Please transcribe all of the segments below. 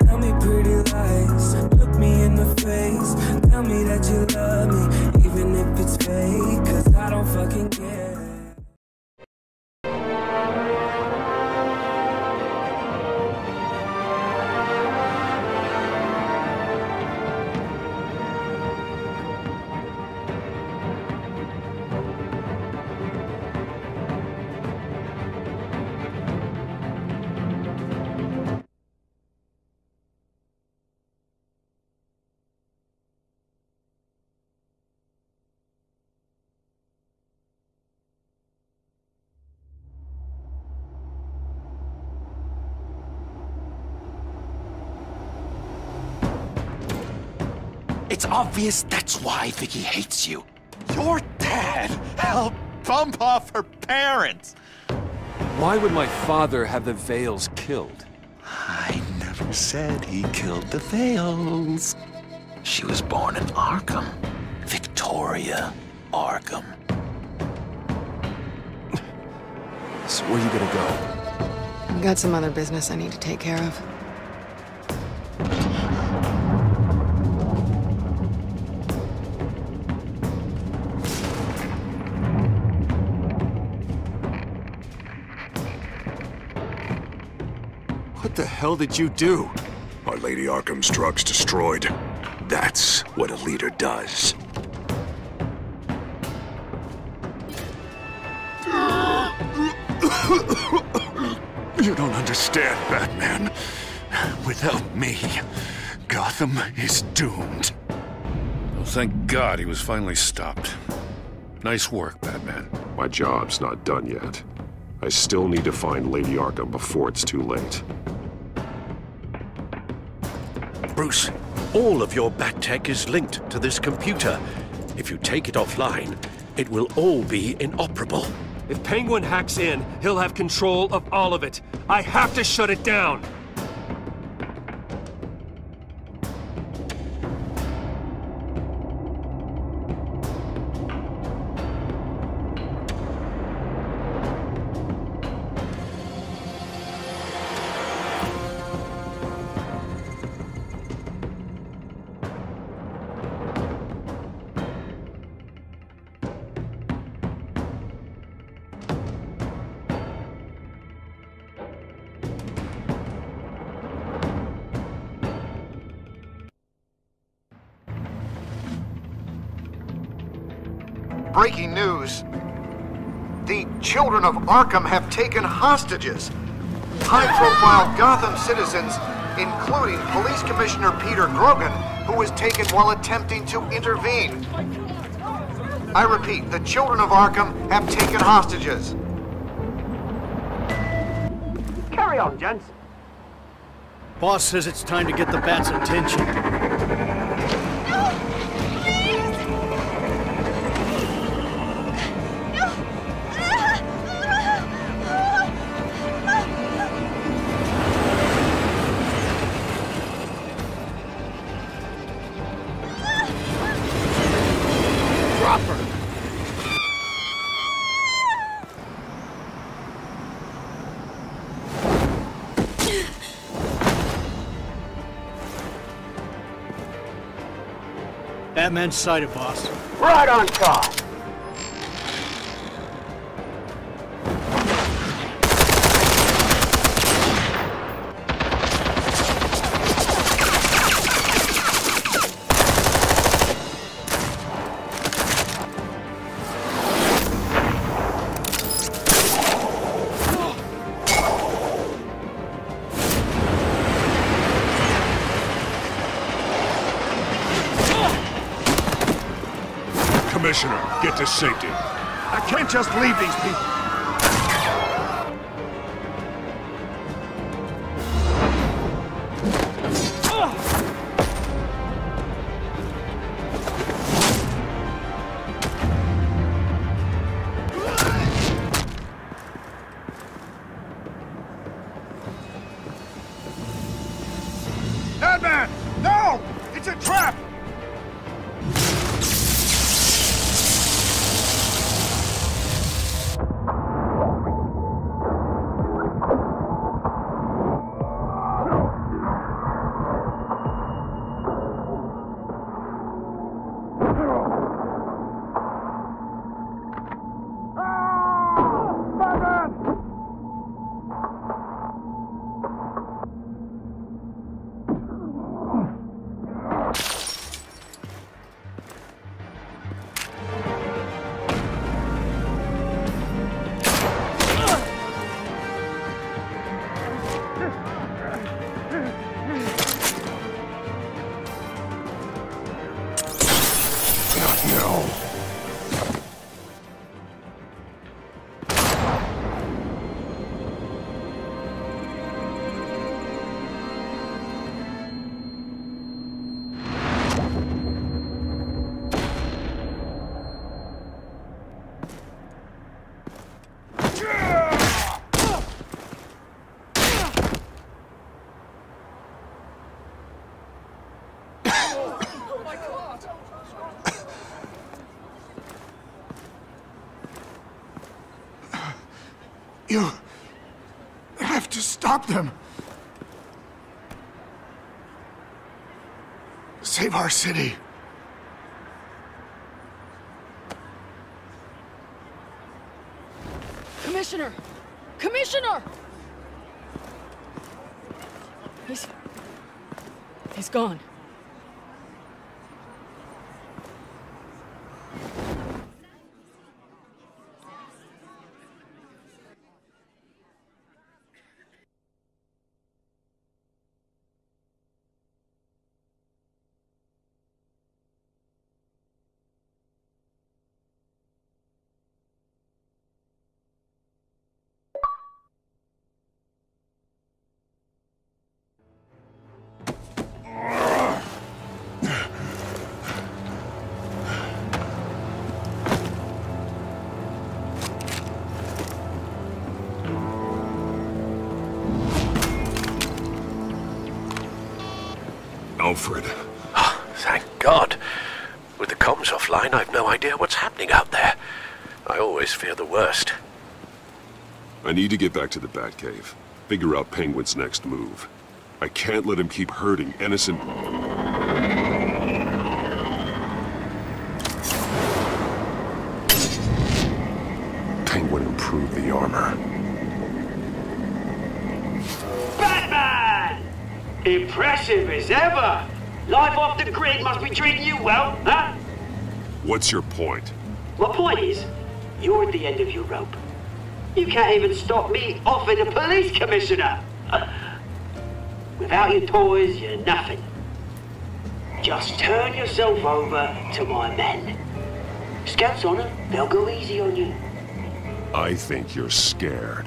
Tell me pretty lies, look me in the face. Tell me that you love me, even if it's fake, 'cause I don't fucking care. It's obvious that's why Vicky hates you. Your dad helped bump off her parents. Why would my father have the Vales killed? I never said he killed the Vales. She was born in Arkham. Victoria Arkham. So where are you gonna go? I've got some other business I need to take care of. What the hell did you do? Our Lady Arkham's drugs destroyed. That's what a leader does. You don't understand, Batman. Without me, Gotham is doomed. Well, thank God he was finally stopped. Nice work, Batman. My job's not done yet. I still need to find Lady Arkham before it's too late. Bruce, all of your bat tech is linked to this computer. If you take it offline, it will all be inoperable. If Penguin hacks in, he'll have control of all of it. I have to shut it down! Breaking news. The children of Arkham have taken hostages. High-profile Gotham citizens, including Police Commissioner Peter Grogan, who was taken while attempting to intervene. I repeat, the children of Arkham have taken hostages. Carry on, gents. Boss says it's time to get the Bat's attention. Batman's sighted, boss. Right on top! Commissioner, get to safety. I can't just leave these people. Batman! No! It's a trap! No. You have to stop them. Save our city. Commissioner! Commissioner! He's gone. Alfred. Oh, thank God. With the comms offline, I've no idea what's happening out there. I always fear the worst. I need to get back to the Batcave. Figure out Penguin's next move. I can't let him keep hurting innocent... Penguin improved the armor. Batman! Impressive as ever! Life off the grid must be treating you well, huh? What's your point? My point is, you're at the end of your rope. You can't even stop me offing a police commissioner. Without your toys, you're nothing. Just turn yourself over to my men. Scouts on them, they'll go easy on you. I think you're scared.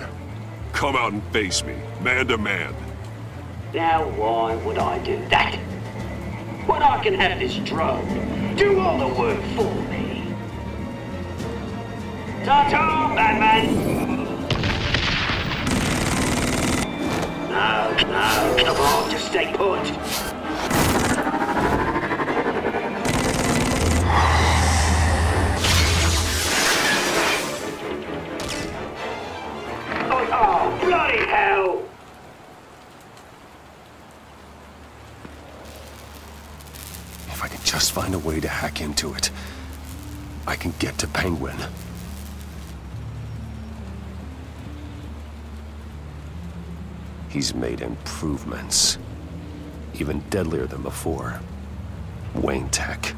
Come out and face me, man to man. Now why would I do that? When I can have this drone do all the work for me. Ta-ta, Batman! No, come on, just stay put. Oh, bloody hell! If I can just find a way to hack into it, I can get to Penguin. He's made improvements. Even deadlier than before. Wayne Tech.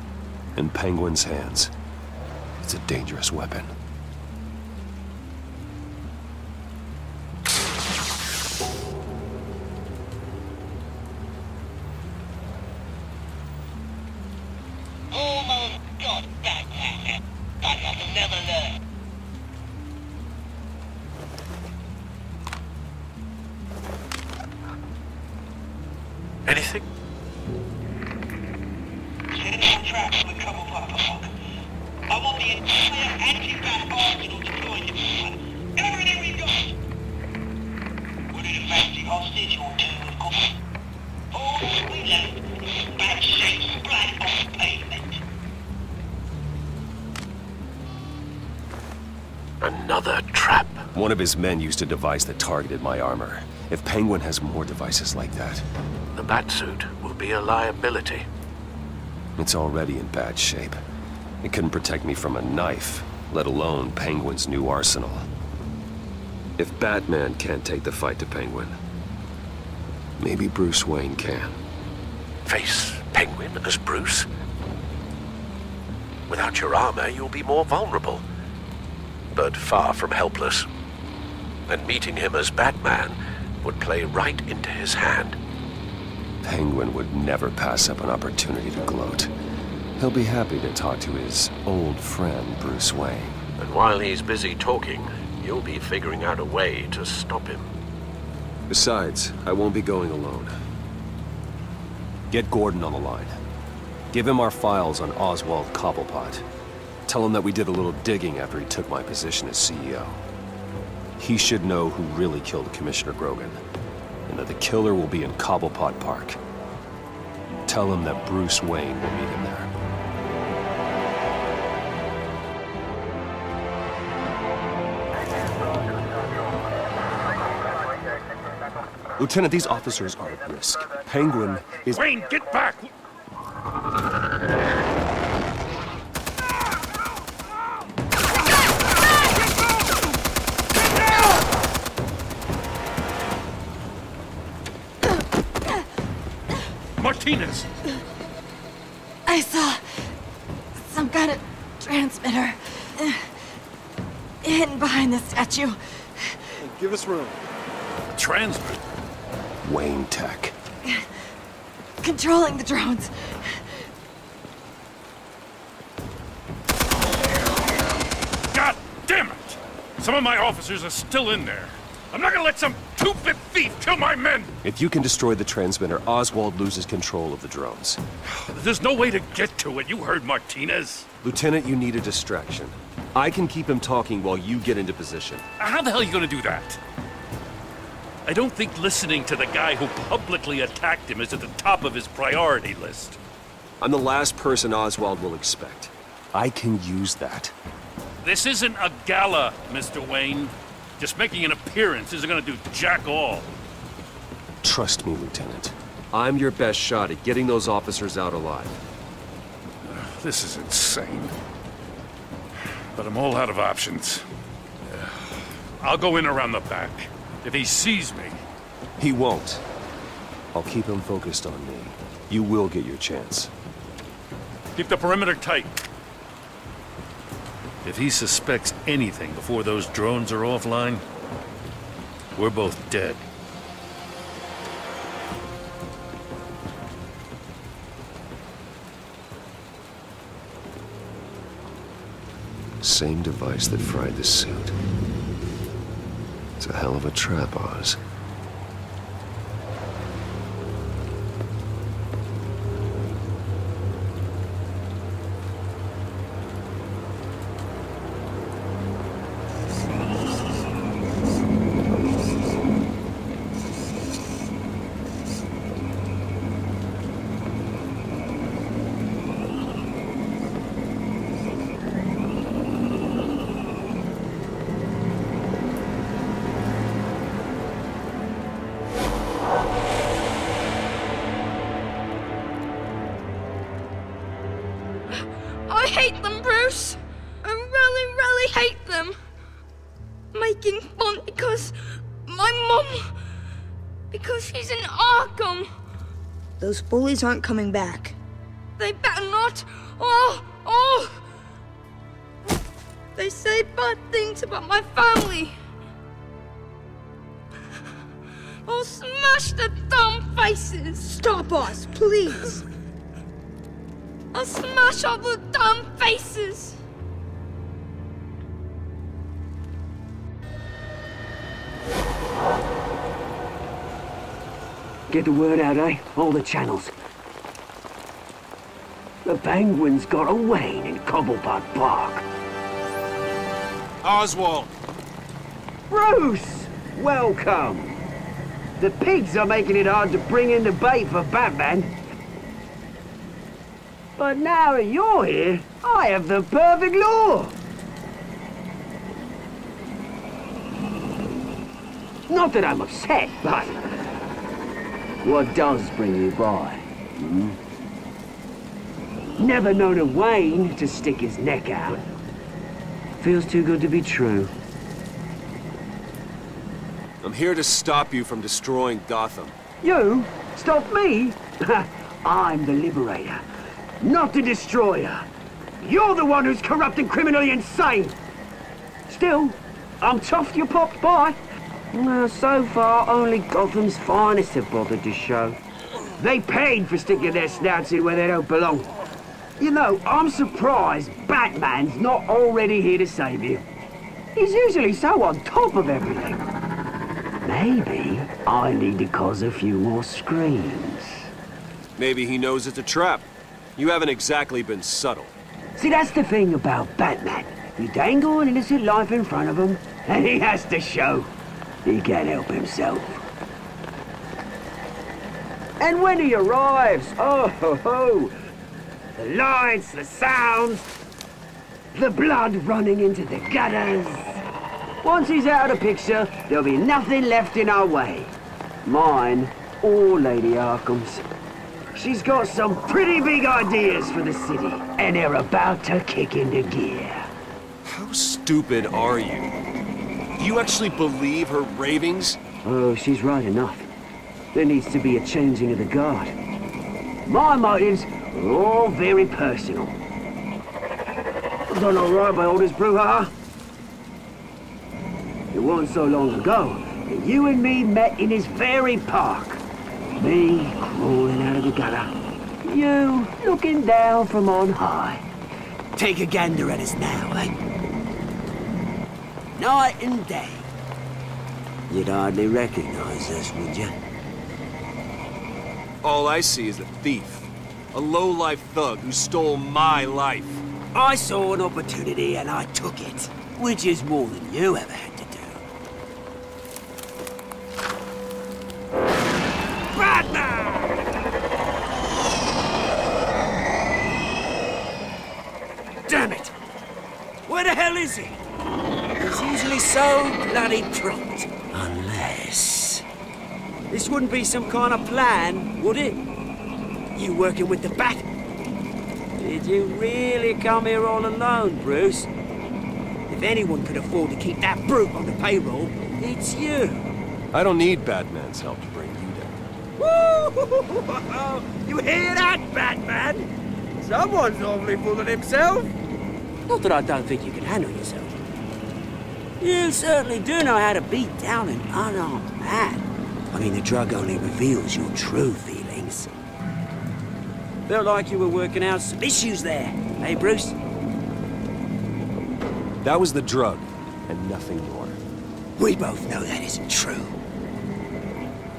In Penguin's hands. It's a dangerous weapon. Anything? I want the entire anti-bat arsenal deployed to everything we've got. We need a fancy hostage or two, of course. All we left is bad shape splat on the pavement. Another trap. One of his men used a device that targeted my armor. If Penguin has more devices like that... The Batsuit will be a liability. It's already in bad shape. It couldn't protect me from a knife, let alone Penguin's new arsenal. If Batman can't take the fight to Penguin, maybe Bruce Wayne can. Face Penguin as Bruce? Without your armor, you'll be more vulnerable. But far from helpless. And meeting him as Batman would play right into his hand. Penguin would never pass up an opportunity to gloat. He'll be happy to talk to his old friend, Bruce Wayne. And while he's busy talking, you'll be figuring out a way to stop him. Besides, I won't be going alone. Get Gordon on the line. Give him our files on Oswald Cobblepot. Tell him that we did a little digging after he took my position as CEO. He should know who really killed Commissioner Grogan, and that the killer will be in Cobblepot Park. Tell him that Bruce Wayne will meet him there. Lieutenant, these officers are at risk. Penguin is— Wayne, get back! Martinez! I saw some kind of transmitter hidden behind the statue. Hey, give us room. Transmitter? Wayne Tech. Controlling the drones. God damn it! Some of my officers are still in there. I'm not gonna let some two-bit thief kill my men! If you can destroy the transmitter, Oswald loses control of the drones. There's no way to get to it. You heard Martinez. Lieutenant, you need a distraction. I can keep him talking while you get into position. How the hell are you gonna do that? I don't think listening to the guy who publicly attacked him is at the top of his priority list. I'm the last person Oswald will expect. I can use that. This isn't a gala, Mr. Wayne. Just making an appearance isn't gonna do jack all. Trust me, Lieutenant. I'm your best shot at getting those officers out alive. This is insane. But I'm all out of options. I'll go in around the back. If he sees me... He won't. I'll keep him focused on me. You will get your chance. Keep the perimeter tight. If he suspects anything before those drones are offline, we're both dead. Same device that fried the suit. It's a hell of a trap, Oz. I hate them, Bruce. I really, really hate them. Making fun because my mum... because she's in Arkham. Those bullies aren't coming back. They better not. Oh! They say bad things about my family. I'll smash the dumb faces. Stop us, please. I'll smash all the dumb faces! Get the word out, eh? All the channels. The Penguin's got a Wayne in Cobblepot Park. Oswald! Bruce! Welcome! The pigs are making it hard to bring in the bait for Batman. But now that you're here, I have the perfect lure! Not that I'm upset, but... what does bring you by? Never known a Wayne to stick his neck out. Feels too good to be true. I'm here to stop you from destroying Gotham. You? Stop me? I'm the liberator. Not the destroyer. You're the one who's corrupt and criminally insane. Still, I'm tough you popped by. Well, so far, only Gotham's finest have bothered to show. They paid for sticking their snouts in where they don't belong. You know, I'm surprised Batman's not already here to save you. He's usually so on top of everything. Maybe I need to cause a few more screams. Maybe he knows it's a trap. You haven't exactly been subtle. See, that's the thing about Batman. You dangle an innocent life in front of him, and he has to show he can't help himself. And when he arrives, oh ho ho! The lights, the sounds, the blood running into the gutters. Once he's out of the picture, there'll be nothing left in our way. Mine or Lady Arkham's. She's got some pretty big ideas for the city, and they're about to kick into gear. How stupid are you? Do you actually believe her ravings? Oh, she's right enough. There needs to be a changing of the guard. My motives are all very personal. Done all right by all this brouhaha. It wasn't so long ago that you and me met in this very park. Me crawling out of the gutter. You looking down from on high. Take a gander at us now, eh? Night and day. You'd hardly recognize us, would you? All I see is a thief. A low-life thug who stole my life. I saw an opportunity and I took it. Which is more than you ever had to do. Batman! Damn it! Where the hell is he? He's usually so bloody prompt. Unless... This wouldn't be some kind of plan, would it? You working with the Bat? Did you really come here all alone, Bruce? If anyone could afford to keep that brute on the payroll, it's you. I don't need Batman's help to bring you down. Woo! You hear that, Batman? Someone's awfully full of himself. Not that I don't think you can handle yourself. You certainly do know how to beat down an unarmed man. I mean, the drug only reveals your true feelings. Felt like you were working out some issues there, hey, Bruce? That was the drug, and nothing more. We both know that isn't true.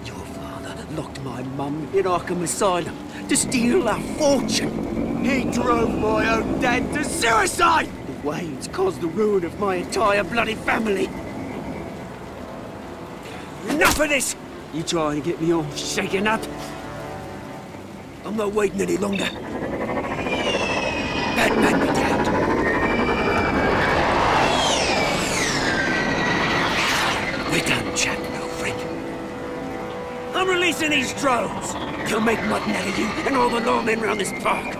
Your father locked my mum in Arkham Asylum to steal a fortune. He drove my own dad to suicide! The Waynes caused the ruin of my entire bloody family. Enough of this! You trying to get me all shaken up? I'm not waiting any longer. Batman be damned. We're done chatting, old friend. I'm releasing these drones. They'll make mutton out of you and all the lawmen around this park.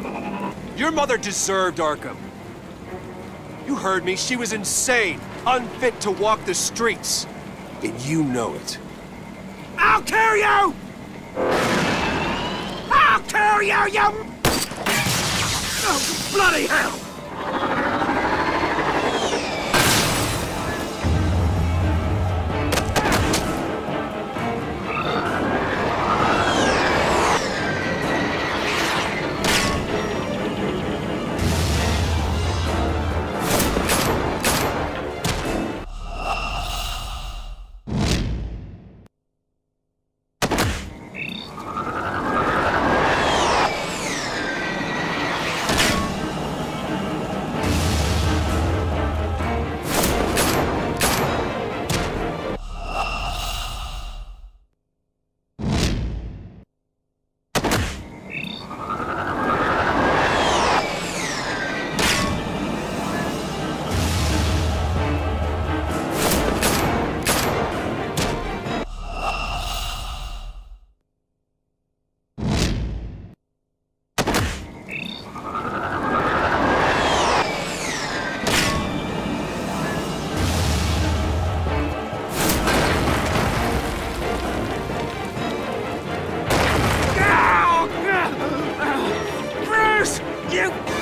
Your mother deserved Arkham. You heard me. She was insane, unfit to walk the streets. And you know it. I'll kill you! I'll kill you, you... Oh, bloody hell!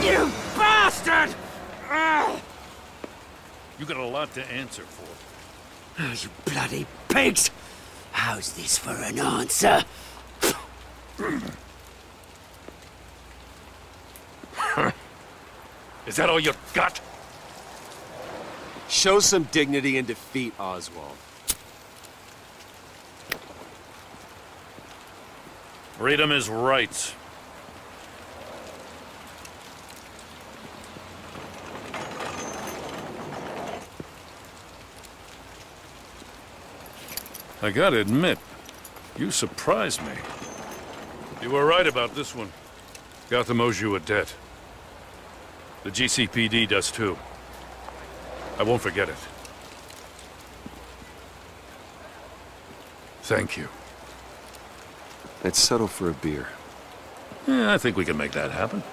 You bastard! You got a lot to answer for. Oh, you bloody pigs! How's this for an answer? Is that all you got? Show some dignity and defeat, Oswald. Freedom is right. I gotta admit, you surprised me. You were right about this one. Gotham owes you a debt. The GCPD does too. I won't forget it. Thank you. Let's settle for a beer. Yeah, I think we can make that happen.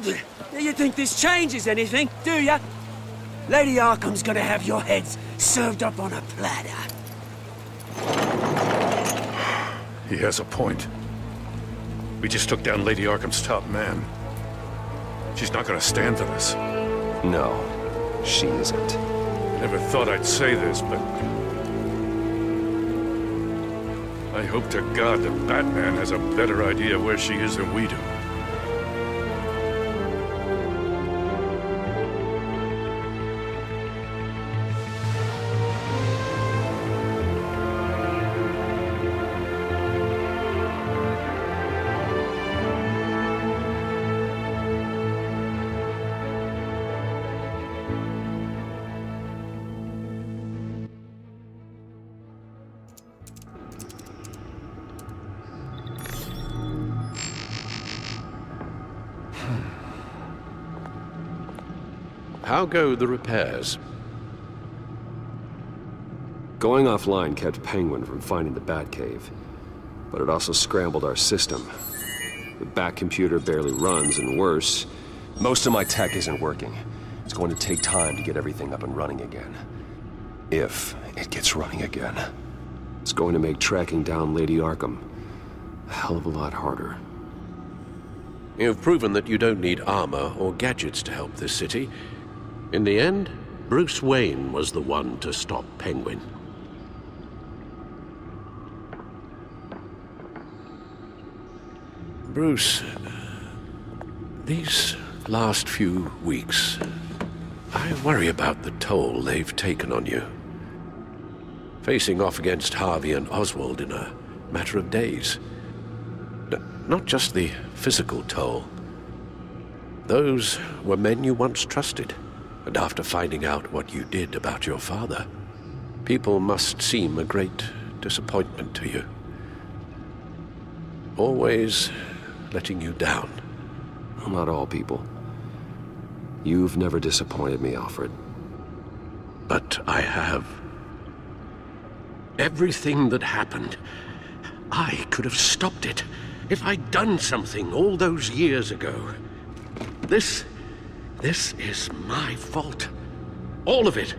Do you think this changes anything, do ya? Lady Arkham's gonna have your heads served up on a platter. He has a point. We just took down Lady Arkham's top man. She's not gonna stand for this. No, she isn't. Never thought I'd say this, but I hope to God that Batman has a better idea where she is than we do. How go the repairs? Going offline kept Penguin from finding the Batcave, but it also scrambled our system. The Bat computer barely runs, and worse, most of my tech isn't working. It's going to take time to get everything up and running again. If it gets running again. It's going to make tracking down Lady Arkham a hell of a lot harder. You've proven that you don't need armor or gadgets to help this city. In the end, Bruce Wayne was the one to stop Penguin. Bruce, these last few weeks, I worry about the toll they've taken on you. Facing off against Harvey and Oswald in a matter of days. Not just the physical toll. Those were men you once trusted. And after finding out what you did about your father, people must seem a great disappointment to you. Always letting you down. Well, not all people. You've never disappointed me, Alfred. But I have. Everything that happened, I could have stopped it if I'd done something all those years ago. This is my fault. All of it.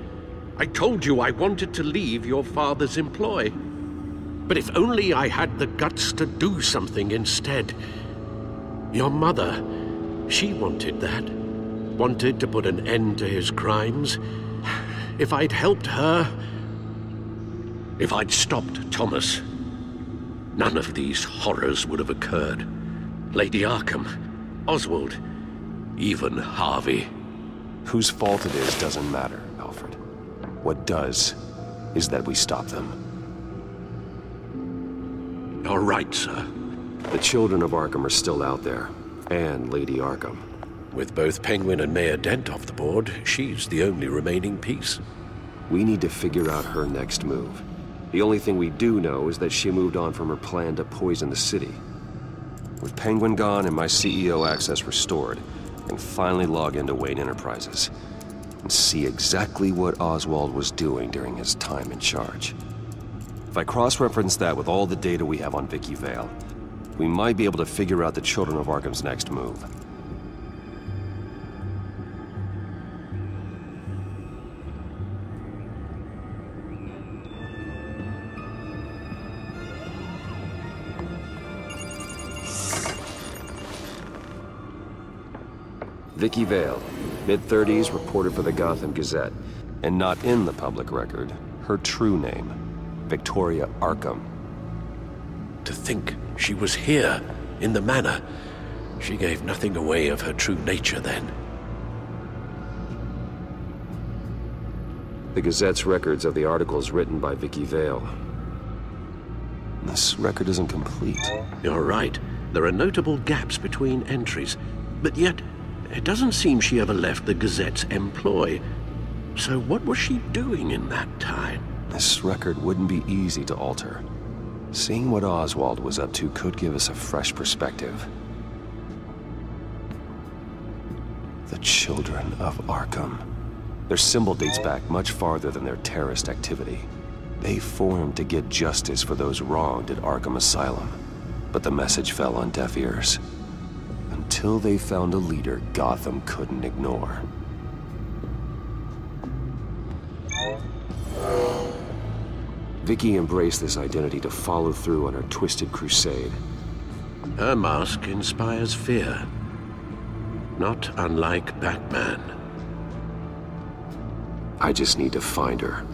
I told you I wanted to leave your father's employ. But if only I had the guts to do something instead. Your mother, she wanted that. Wanted to put an end to his crimes. If I'd helped her, if I'd stopped Thomas, none of these horrors would have occurred. Lady Arkham, Oswald, even Harvey. Whose fault it is doesn't matter, Alfred. What does is that we stop them. You're right, sir. The children of Arkham are still out there, and Lady Arkham. With both Penguin and Mayor Dent off the board, she's the only remaining piece. We need to figure out her next move. The only thing we do know is that she moved on from her plan to poison the city. With Penguin gone and my CEO access restored, I can finally log into Wayne Enterprises and see exactly what Oswald was doing during his time in charge. If I cross-reference that with all the data we have on Vicky Vale, we might be able to figure out the Children of Arkham's next move. Vicky Vale, mid-30s, reported for the Gotham Gazette, and not in the public record, her true name, Victoria Arkham. To think she was here, in the manor. She gave nothing away of her true nature then. The Gazette's records of the articles written by Vicky Vale. This record isn't complete. You're right. There are notable gaps between entries. But yet, it doesn't seem she ever left the Gazette's employ. So what was she doing in that time? This record wouldn't be easy to alter. Seeing what Oswald was up to could give us a fresh perspective. The Children of Arkham. Their symbol dates back much farther than their terrorist activity. They formed to get justice for those wronged at Arkham Asylum. But the message fell on deaf ears. Until they found a leader Gotham couldn't ignore. Vicky embraced this identity to follow through on her twisted crusade. Her mask inspires fear. Not unlike Batman. I just need to find her.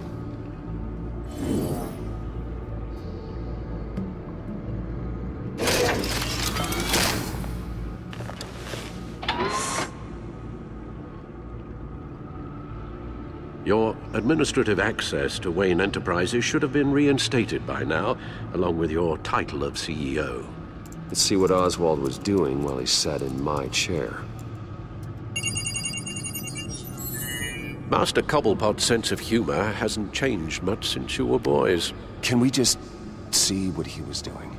Your administrative access to Wayne Enterprises should have been reinstated by now, along with your title of CEO. Let's see what Oswald was doing while he sat in my chair. Master Cobblepot's sense of humor hasn't changed much since you were boys. Can we just see what he was doing?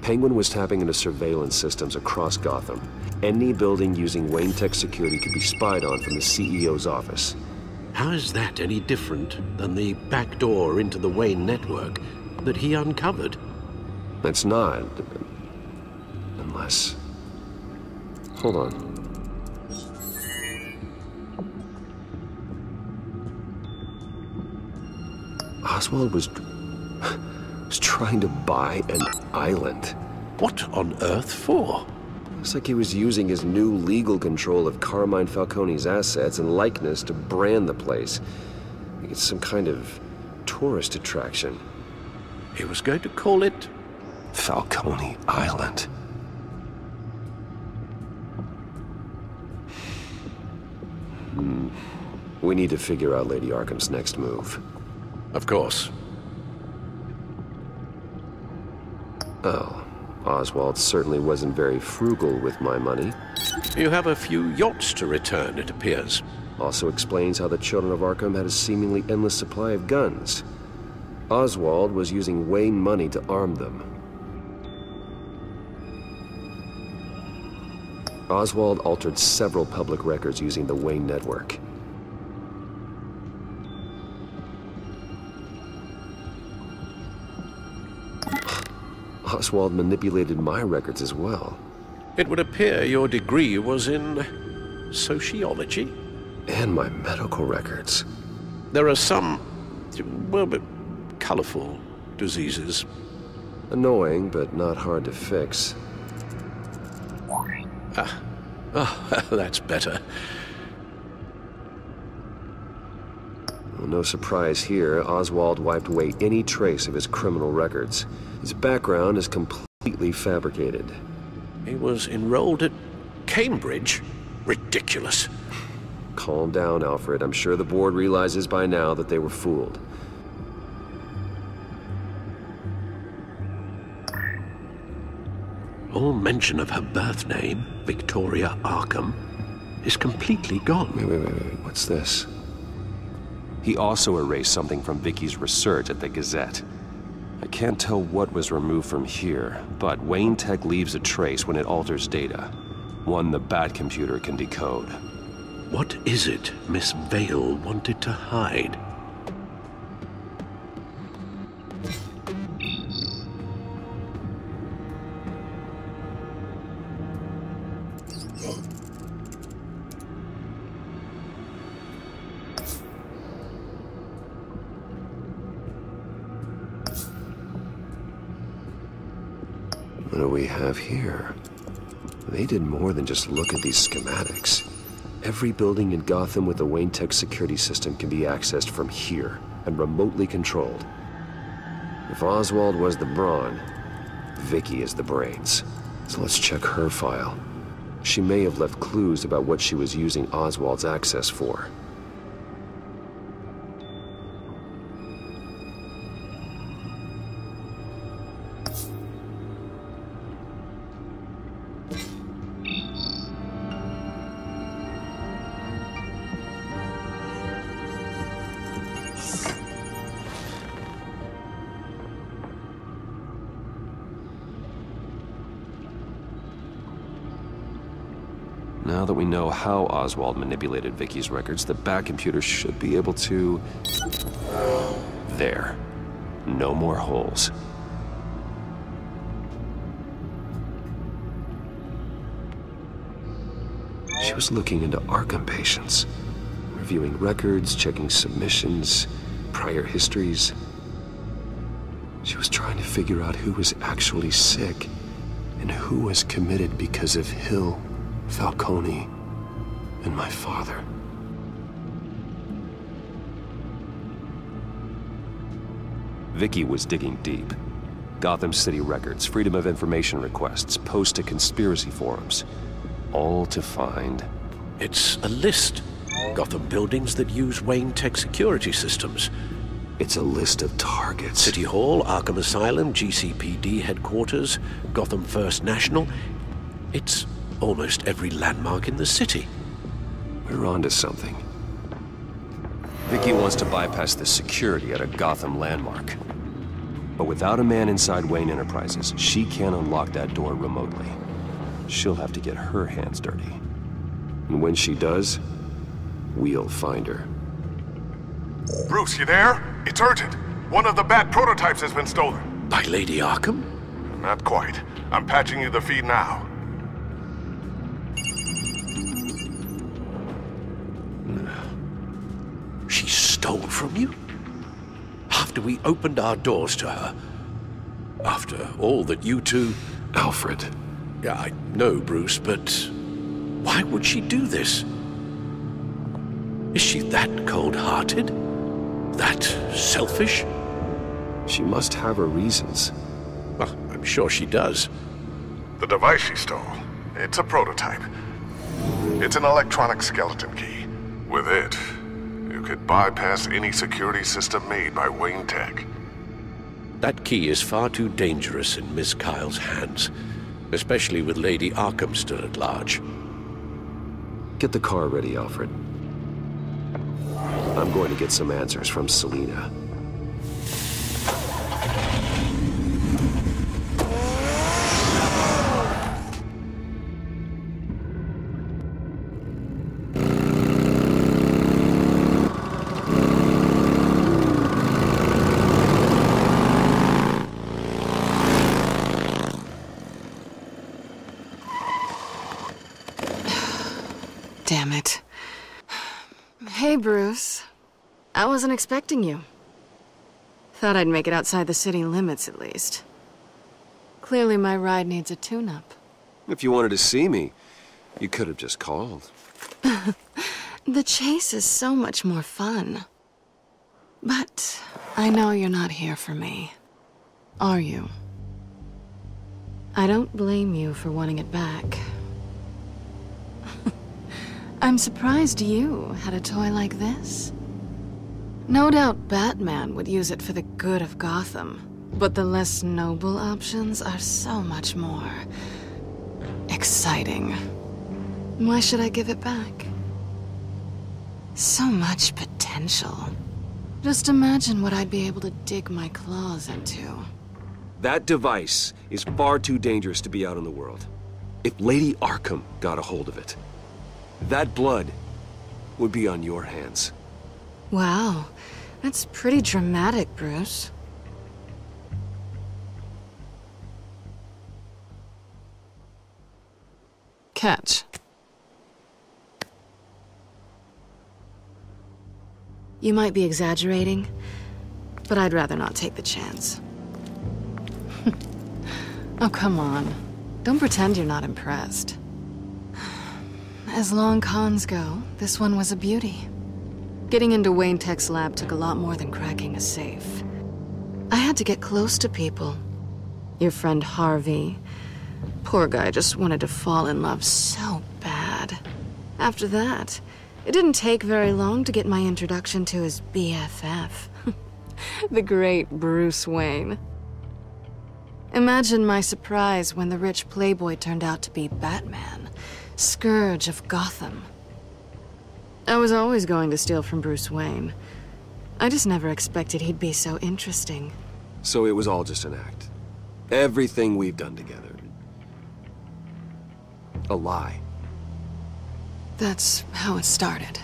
Penguin was tapping into surveillance systems across Gotham. Any building using Wayne Tech security could be spied on from the CEO's office. How is that any different than the back door into the Wayne network that he uncovered? It's not. Unless... Hold on. Oswald was trying to buy an island. What on earth for? Looks like he was using his new legal control of Carmine Falcone's assets and likeness to brand the place. It's some kind of tourist attraction. He was going to call it... Falcone Island. We need to figure out Lady Arkham's next move. Of course. Oh, Oswald certainly wasn't very frugal with my money. You have a few yachts to return, it appears. Also explains how the Children of Arkham had a seemingly endless supply of guns. Oswald was using Wayne money to arm them. Oswald altered several public records using the Wayne network. Oswald manipulated my records as well. It would appear your degree was in... sociology? And my medical records. There are some... well, but colorful diseases. Annoying, but not hard to fix. That's better. Well, no surprise here, Oswald wiped away any trace of his criminal records. His background is completely fabricated. He was enrolled at Cambridge? Ridiculous. Calm down, Alfred. I'm sure the board realizes by now that they were fooled. All mention of her birth name, Victoria Arkham, is completely gone. Wait. What's this? He also erased something from Vicky's research at the Gazette. I can't tell what was removed from here, but Wayne Tech leaves a trace when it alters data. One the Bat computer can decode. What is it Miss Vale wanted to hide? What do we have here? They did more than just look at these schematics. Every building in Gotham with a Wayne Tech security system can be accessed from here and remotely controlled. If Oswald was the brawn, Vicky is the brains. So let's check her file. She may have left clues about what she was using Oswald's access for. Now that we know how Oswald manipulated Vicky's records, the Bat computer should be able to... There. No more holes. She was looking into Arkham patients, reviewing records, checking submissions, prior histories. She was trying to figure out who was actually sick and who was committed because of Hill, Falcone, and my father. Vicky was digging deep. Gotham City records, Freedom of Information requests, posts to conspiracy forums. All to find... It's a list. Gotham buildings that use Wayne Tech security systems. It's a list of targets. City Hall, Arkham Asylum, GCPD headquarters, Gotham First National. It's almost every landmark in the city. We're onto something. Vicky wants to bypass the security at a Gotham landmark. But without a man inside Wayne Enterprises, she can't unlock that door remotely. She'll have to get her hands dirty. And when she does, we'll find her. Bruce, you there? It's urgent. One of the Bat prototypes has been stolen. By Lady Arkham? Not quite. I'm patching you the feed now. She stole from you? After we opened our doors to her? After all that you two... Alfred. Yeah, I know, Bruce, but why would she do this? Is she that cold-hearted? That selfish? She must have her reasons. Well, I'm sure she does. The device she stole, it's a prototype. It's an electronic skeleton key. With it, you could bypass any security system made by Wayne Tech. That key is far too dangerous in Miss Kyle's hands, especially with Lady Arkham still at large. Get the car ready, Alfred. I'm going to get some answers from Selina. Damn it. Hey, Bruce. I wasn't expecting you. Thought I'd make it outside the city limits, at least. Clearly my ride needs a tune-up. If you wanted to see me, you could have just called. The chase is so much more fun. But I know you're not here for me. Are you? I don't blame you for wanting it back. I'm surprised you had a toy like this. No doubt Batman would use it for the good of Gotham, but the less noble options are so much more exciting. Why should I give it back? So much potential. Just imagine what I'd be able to dig my claws into. That device is far too dangerous to be out in the world. If Lady Arkham got a hold of it, that blood would be on your hands. Wow, that's pretty dramatic, Bruce. Catch. You might be exaggerating, but I'd rather not take the chance. Oh, come on. Don't pretend you're not impressed. As long cons go, this one was a beauty. Getting into Wayne Tech's lab took a lot more than cracking a safe. I had to get close to people. Your friend Harvey, Poor guy just wanted to fall in love so bad. After that, it didn't take very long to get my introduction to his BFF. The great Bruce Wayne. Imagine my surprise when the rich playboy turned out to be Batman, Scourge of Gotham. I was always going to steal from Bruce Wayne. I just never expected he'd be so interesting. So it was all just an act. Everything we've done together. A lie. That's how it started.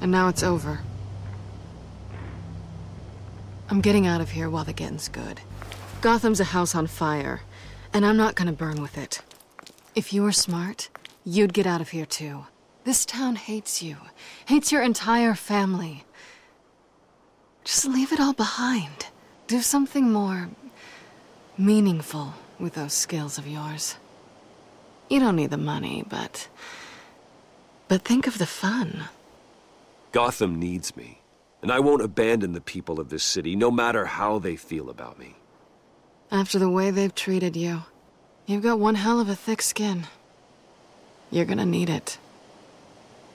And now it's over. I'm getting out of here while the getting's good. Gotham's a house on fire, and I'm not gonna burn with it. If you were smart, you'd get out of here too. This town hates you, hates your entire family. Just leave it all behind. Do something more meaningful with those skills of yours. You don't need the money, but think of the fun. Gotham needs me, and I won't abandon the people of this city, no matter how they feel about me. After the way they've treated you, you've got one hell of a thick skin. You're gonna need it.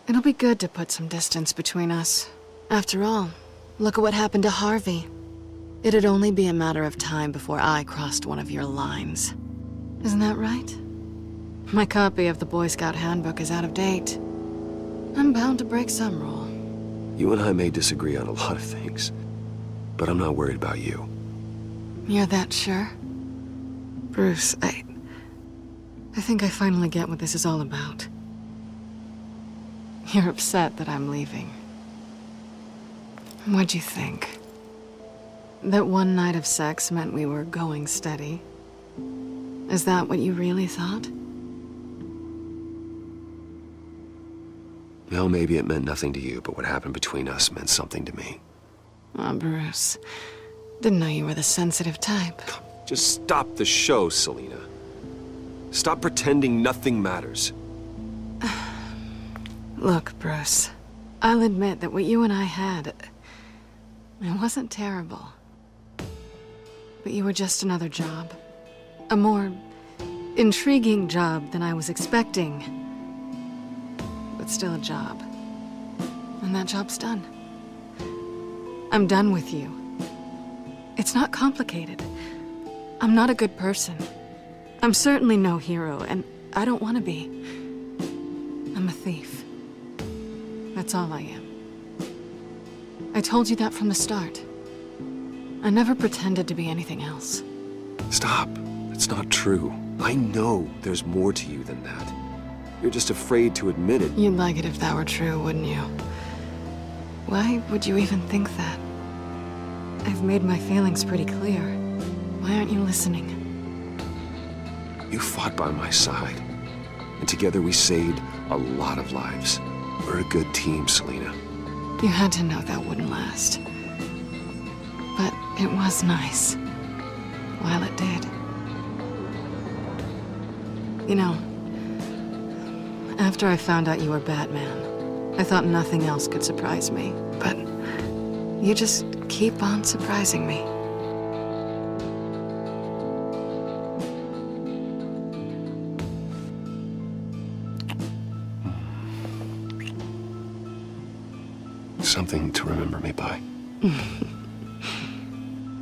It'll be good to put some distance between us. After all, look at what happened to Harvey. It'd only be a matter of time before I crossed one of your lines. Isn't that right? My copy of the Boy Scout Handbook is out of date. I'm bound to break some rule. You and I may disagree on a lot of things, but I'm not worried about you. You're that sure? Bruce, I think I finally get what this is all about. You're upset that I'm leaving. What'd you think? That one night of sex meant we were going steady? Is that what you really thought? Well, maybe it meant nothing to you, but what happened between us meant something to me. Aw, Bruce. Didn't know you were the sensitive type. Just stop the show, Selina. Stop pretending nothing matters. Look, Bruce. I'll admit that what you and I had, it wasn't terrible. But you were just another job. A more intriguing job than I was expecting. But still a job. And that job's done. I'm done with you. It's not complicated. I'm not a good person. I'm certainly no hero, and I don't want to be. I'm a thief. That's all I am. I told you that from the start. I never pretended to be anything else. Stop. It's not true. I know there's more to you than that. You're just afraid to admit it. You'd like it if that were true, wouldn't you? Why would you even think that? I've made my feelings pretty clear. Why aren't you listening? You fought by my side, and together we saved a lot of lives. We're a good team, Selina. You had to know that wouldn't last. But it was nice. While it did. You know, after I found out you were Batman, I thought nothing else could surprise me. But you just keep on surprising me. Something to remember me by.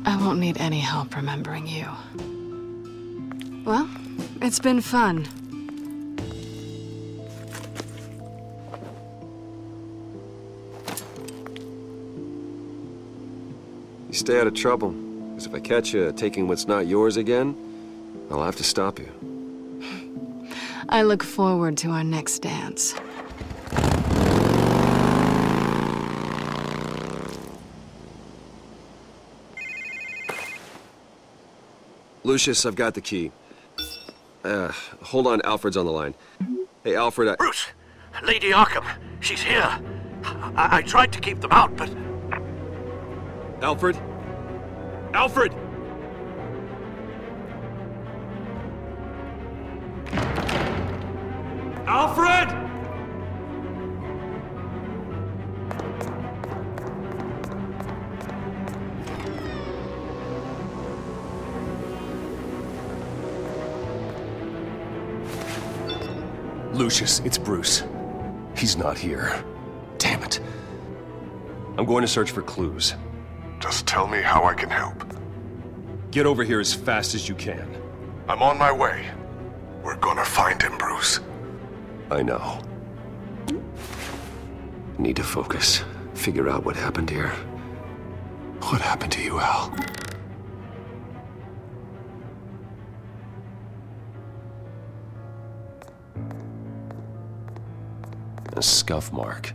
I won't need any help remembering you. Well, it's been fun. You stay out of trouble, because if I catch you taking what's not yours again, I'll have to stop you. I look forward to our next dance. Lucius, I've got the key. Hold on, Alfred's on the line. Hey, Alfred, Bruce! Lady Arkham, she's here. I tried to keep them out, but... Alfred? Alfred! Alfred! Lucius, it's Bruce. He's not here. Damn it. I'm going to search for clues. Just tell me how I can help. Get over here as fast as you can. I'm on my way. We're gonna find him, Bruce. I know. Need to focus. Figure out what happened here. What happened to you, Al? A scuff mark.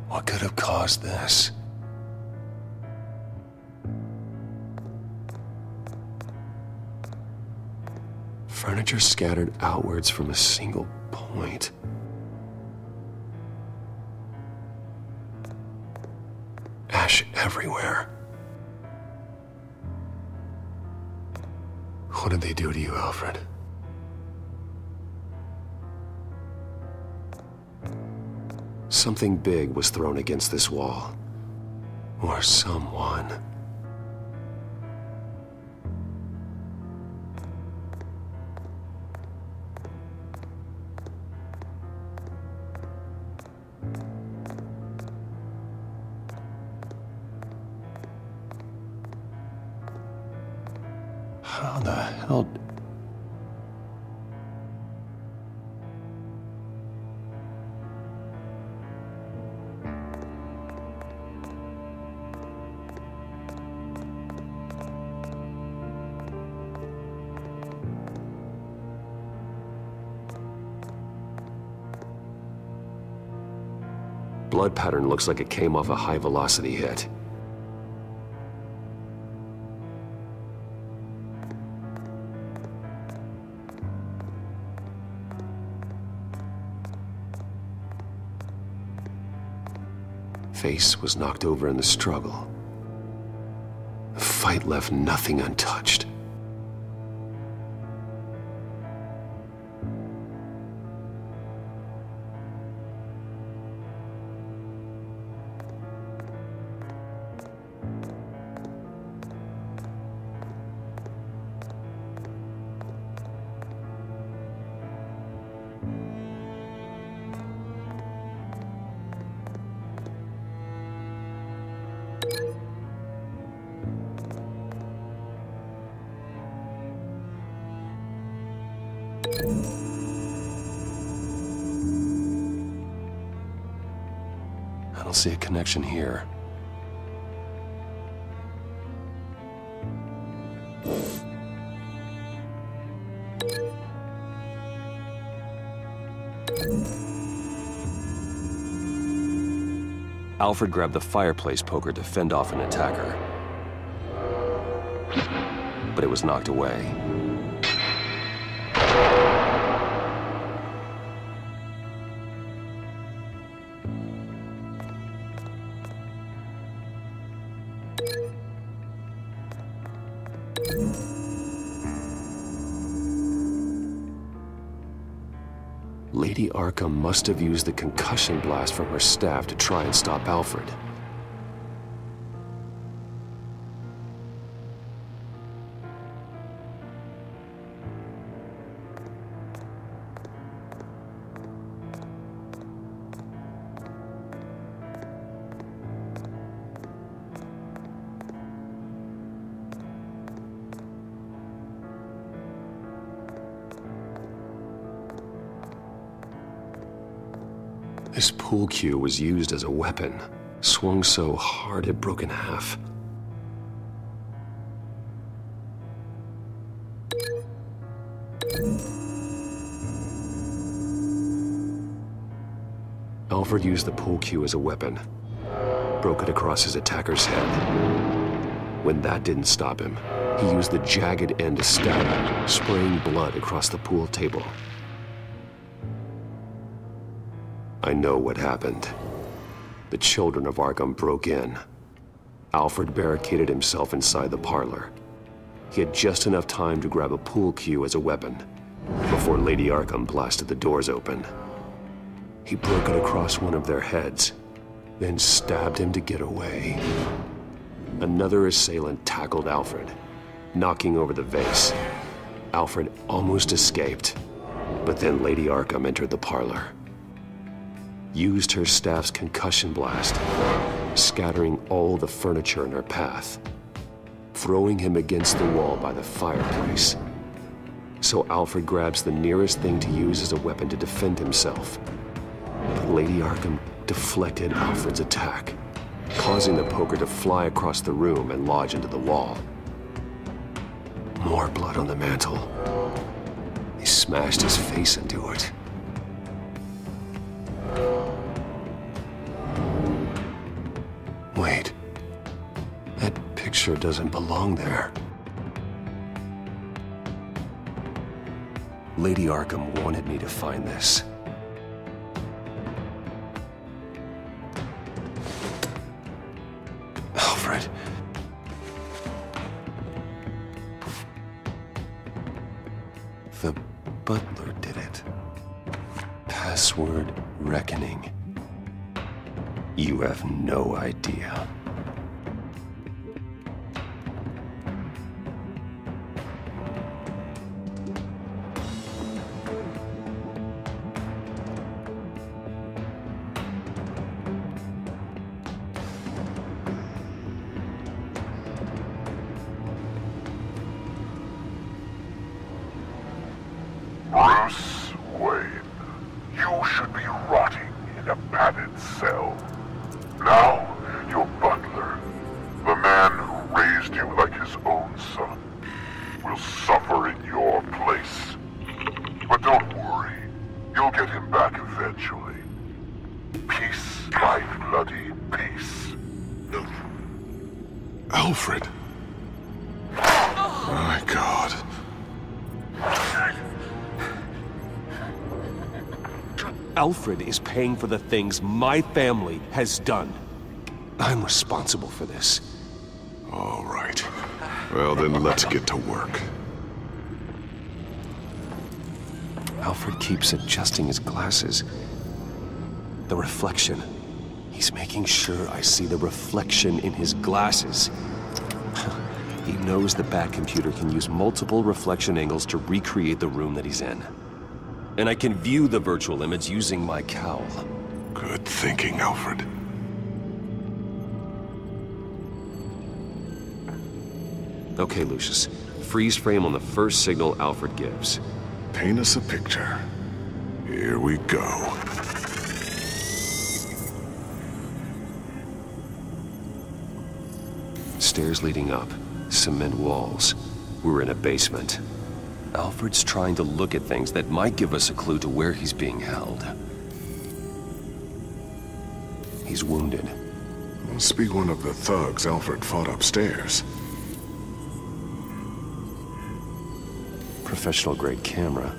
What could have caused this? Furniture scattered outwards from a single point. Ash everywhere. What did they do to you, Alfred? Something big was thrown against this wall. Or someone. How the hell... Blood pattern looks like it came off a high-velocity hit. Face was knocked over in the struggle. The fight left nothing untouched. I don't see a connection here. Alfred grabbed the fireplace poker to fend off an attacker. But it was knocked away. Lady Arkham must have used the concussion blast from her staff to try and stop Alfred. This pool cue was used as a weapon, swung so hard it broke in half. Alfred used the pool cue as a weapon, broke it across his attacker's head. When that didn't stop him, he used the jagged end to stab him, spraying blood across the pool table. I know what happened. The children of Arkham broke in. Alfred barricaded himself inside the parlor. He had just enough time to grab a pool cue as a weapon before Lady Arkham blasted the doors open. He broke it across one of their heads, then stabbed him to get away. Another assailant tackled Alfred, knocking over the vase. Alfred almost escaped, But then Lady Arkham entered the parlor. Used her staff's concussion blast, scattering all the furniture in her path, throwing him against the wall by the fireplace. So Alfred grabs the nearest thing to use as a weapon to defend himself. But Lady Arkham deflected Alfred's attack, causing the poker to fly across the room and lodge into the wall. More blood on the mantle. He smashed his face into it. Wait. That picture doesn't belong there. Lady Arkham wanted me to find this. Alfred. The butler did it. Password reckoning. You have no idea. Bruce Wayne, you should be rotting in a padded cell. Now, your butler, the man who raised you like his own son, will suffer in your place. But don't worry, you'll get him back eventually. Peace, my bloody peace. Alfred. My God. Alfred is paying for the things my family has done. I'm responsible for this. All right. Well, then let's get to work. Alfred keeps adjusting his glasses. The reflection. He's making sure I see the reflection in his glasses. He knows the Batcomputer can use multiple reflection angles to recreate the room that he's in. And I can view the virtual image using my cowl. Good thinking, Alfred. Okay, Lucius. Freeze frame on the first signal Alfred gives. Paint us a picture. Here we go. Stairs leading up. Cement walls. We're in a basement. Alfred's trying to look at things that might give us a clue to where he's being held. He's wounded. Must be one of the thugs Alfred fought upstairs. Professional-grade camera.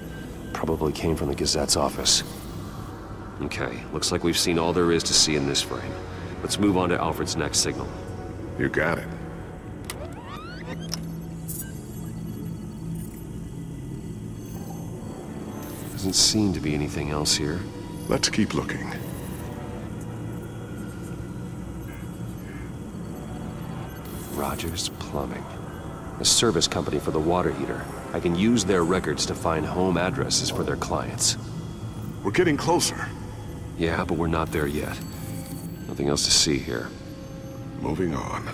Probably came from the Gazette's office. Okay, looks like we've seen all there is to see in this frame. Let's move on to Alfred's next signal. You got it. Doesn't seem to be anything else here. Let's keep looking. Rogers Plumbing. A service company for the water heater. I can use their records to find home addresses for their clients. We're getting closer. Yeah, but we're not there yet. Nothing else to see here. Moving on.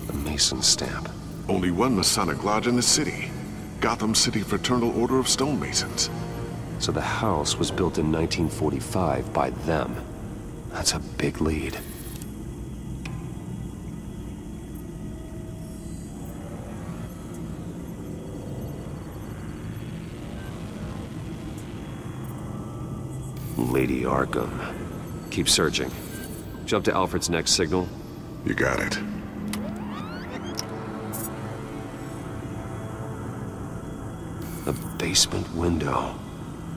The Mason stamp. Only one Masonic lodge in the city. Gotham City Fraternal Order of Stonemasons. So the house was built in 1945 by them. That's a big lead. Lady Arkham. Keep searching. Jump to Alfred's next signal. You got it. The basement window.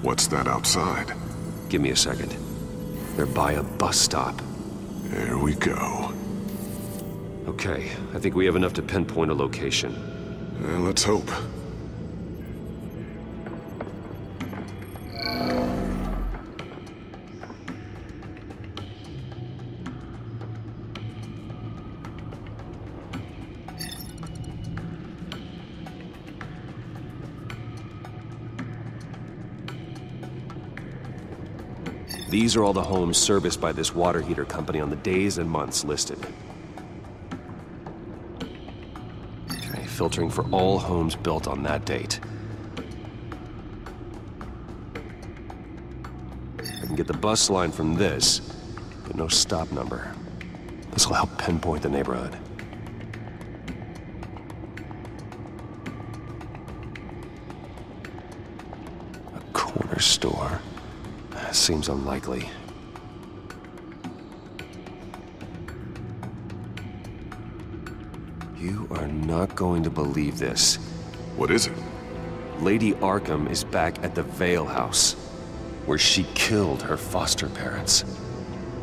What's that outside? Give me a second. They're by a bus stop. There we go. Okay, I think we have enough to pinpoint a location. Let's hope. These are all the homes serviced by this water heater company on the days and months listed. Okay, filtering for all homes built on that date. I can get the bus line from this, but no stop number. This will help pinpoint the neighborhood. A corner store. That seems unlikely. You are not going to believe this. What is it? Lady Arkham is back at the Vale House, where she killed her foster parents.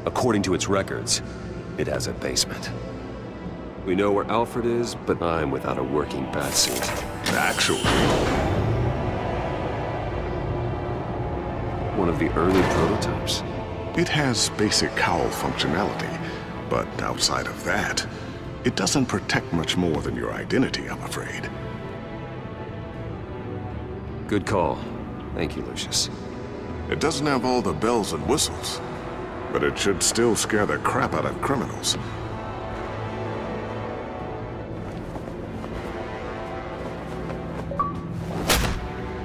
According to its records, it has a basement. We know where Alfred is, but I'm without a working batsuit. Actually? One of the early prototypes. It has basic cowl functionality, but outside of that, it doesn't protect much more than your identity, I'm afraid. Good call. Thank you, Lucius. It doesn't have all the bells and whistles, but it should still scare the crap out of criminals.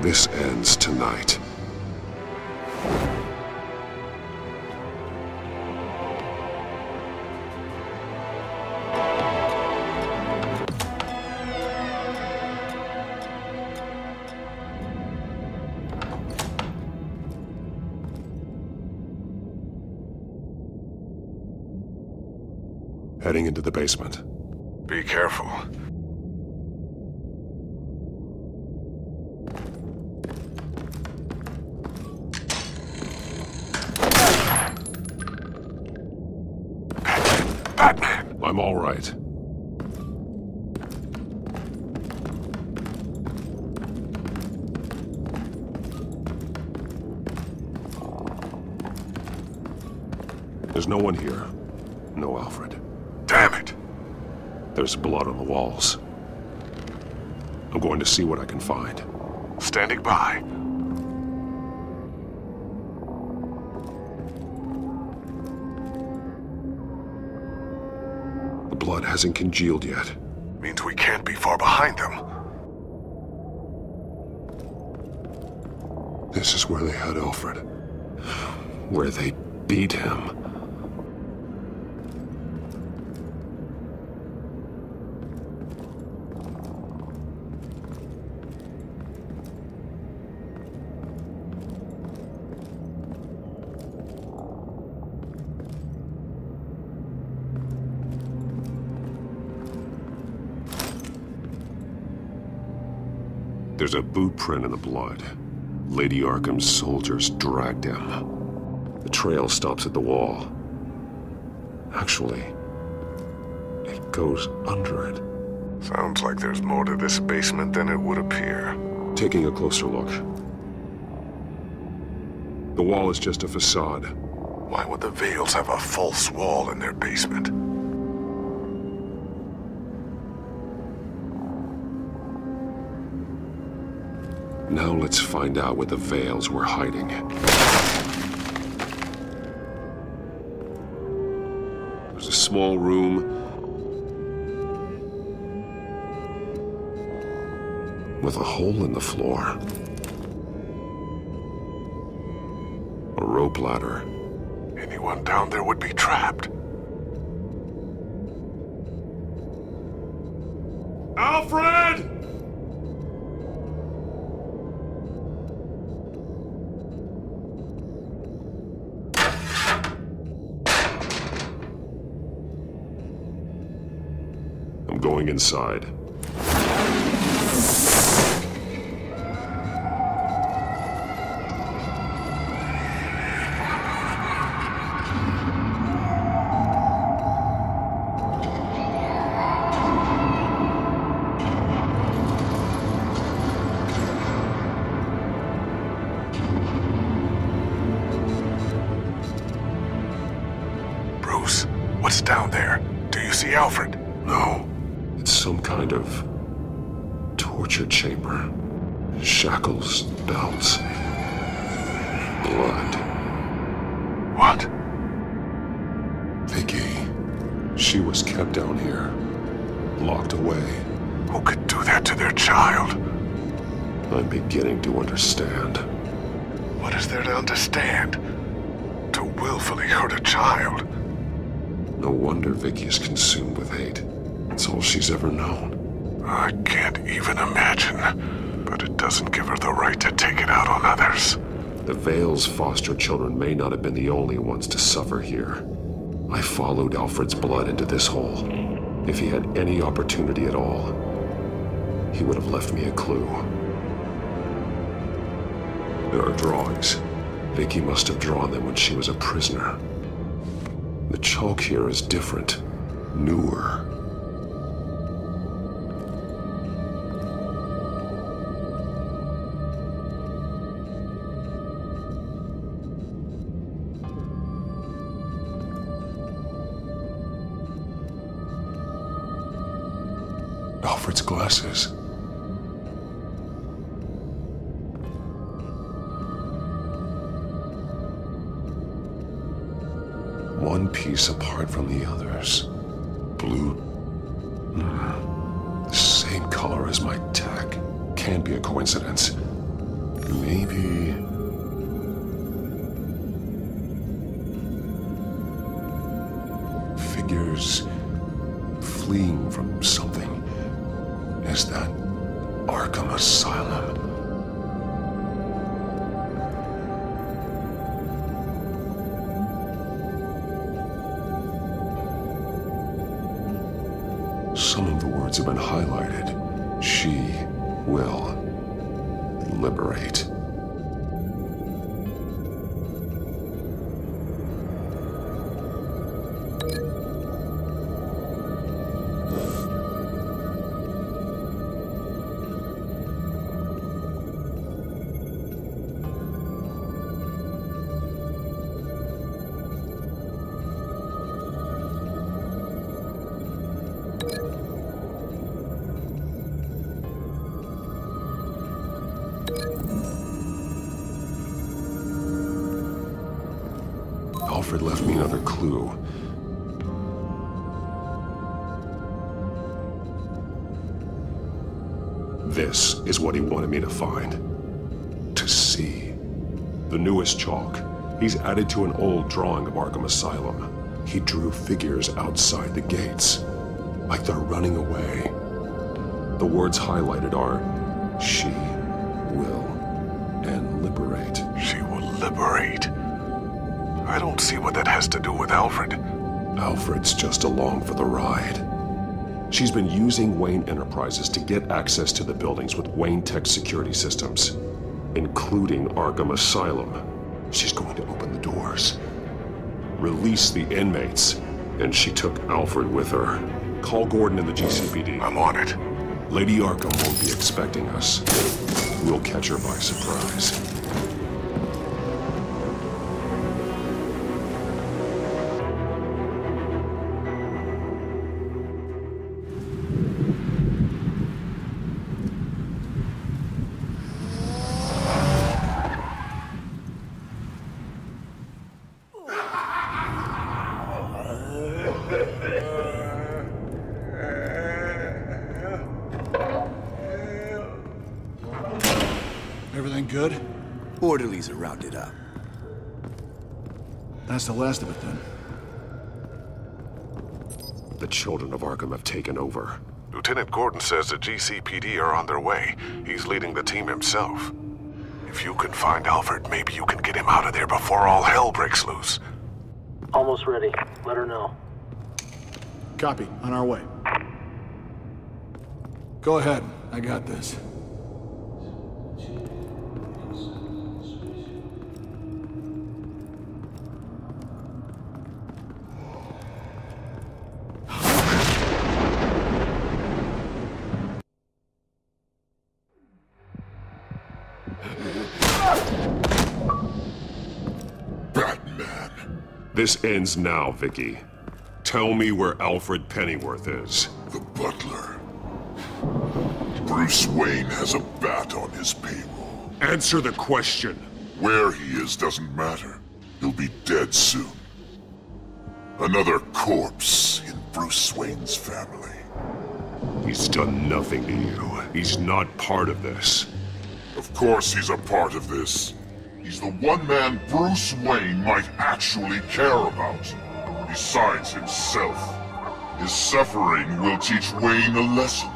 This ends tonight. Heading into the basement. Be careful. Batman! I'm all right. There's no one here. No Alfred. Damn it! There's blood on the walls. I'm going to see what I can find. Standing by. The blood hasn't congealed yet. Means we can't be far behind them. This is where they had Alfred. Where they beat him. There's a boot print in the blood. Lady Arkham's soldiers dragged him. The trail stops at the wall. Actually, it goes under it. Sounds like there's more to this basement than it would appear. Taking a closer look. The wall is just a facade. Why would the Vales have a false wall in their basement? Now let's find out where the Vales were hiding. There's a small room with a hole in the floor. A rope ladder. Anyone down there would be trapped. Alfred! Going inside. Bruce, what's down there? Do you see Alfred? No. It's some kind of torture chamber. Shackles, belts, blood. What? Vicky. She was kept down here. Locked away. Who could do that to their child? I'm beginning to understand. What is there to understand? To willfully hurt a child? No wonder Vicky is consumed with hate. It's all she's ever known. I can't even imagine, but it doesn't give her the right to take it out on others. The Vale's foster children may not have been the only ones to suffer here. I followed Alfred's blood into this hole. If he had any opportunity at all, he would have left me a clue. There are drawings. Vicky must have drawn them when she was a prisoner. The chalk here is different, newer. Alfred's glasses. One piece apart from the others. Blue. The same color as my tech. Can't be a coincidence. Maybe... figures fleeing from something. Is that Arkham Asylum? Some of the words have been highlighted. She will liberate. Alfred left me another clue. This is what he wanted me to find. To see. The newest chalk. He's added to an old drawing of Arkham Asylum. He drew figures outside the gates. Like they're running away. The words highlighted are, she will, and liberate. She will liberate? I don't see what that has to do with Alfred. Alfred's just along for the ride. She's been using Wayne Enterprises to get access to the buildings with Wayne Tech security systems, including Arkham Asylum. She's going to open the doors, release the inmates, and she took Alfred with her. Call Gordon in the GCPD. I'm on it. Lady Arkham won't be expecting us. We'll catch her by surprise. Everything good? Orderlies are rounded up. That's the last of it, then. The children of Arkham have taken over. Lieutenant Gordon says the GCPD are on their way. He's leading the team himself. If you can find Alfred, maybe you can get him out of there before all hell breaks loose. Almost ready. Let her know. Copy. On our way. Go ahead. I got this. This ends now, Vicky. Tell me where Alfred Pennyworth is. The butler. Bruce Wayne has a bat on his payroll. Answer the question. Where he is doesn't matter. He'll be dead soon. Another corpse in Bruce Wayne's family. He's done nothing to you. He's not part of this. Of course he's a part of this. He's the one man Bruce Wayne might actually care about. Besides himself. His suffering will teach Wayne a lesson.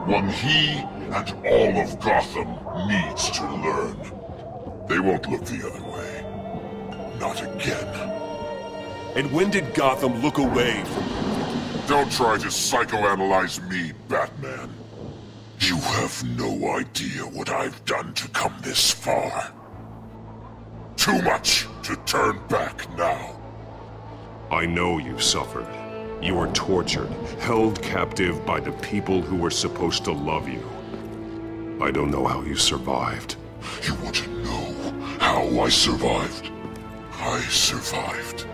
One he and all of Gotham needs to learn. They won't look the other way. Not again. And when did Gotham look away from you? Don't try to psychoanalyze me, Batman. You have no idea what I've done to come this far. Too much to turn back now. I know you've suffered. You were tortured, held captive by the people who were supposed to love you. I don't know how you survived. You want to know how I survived? I survived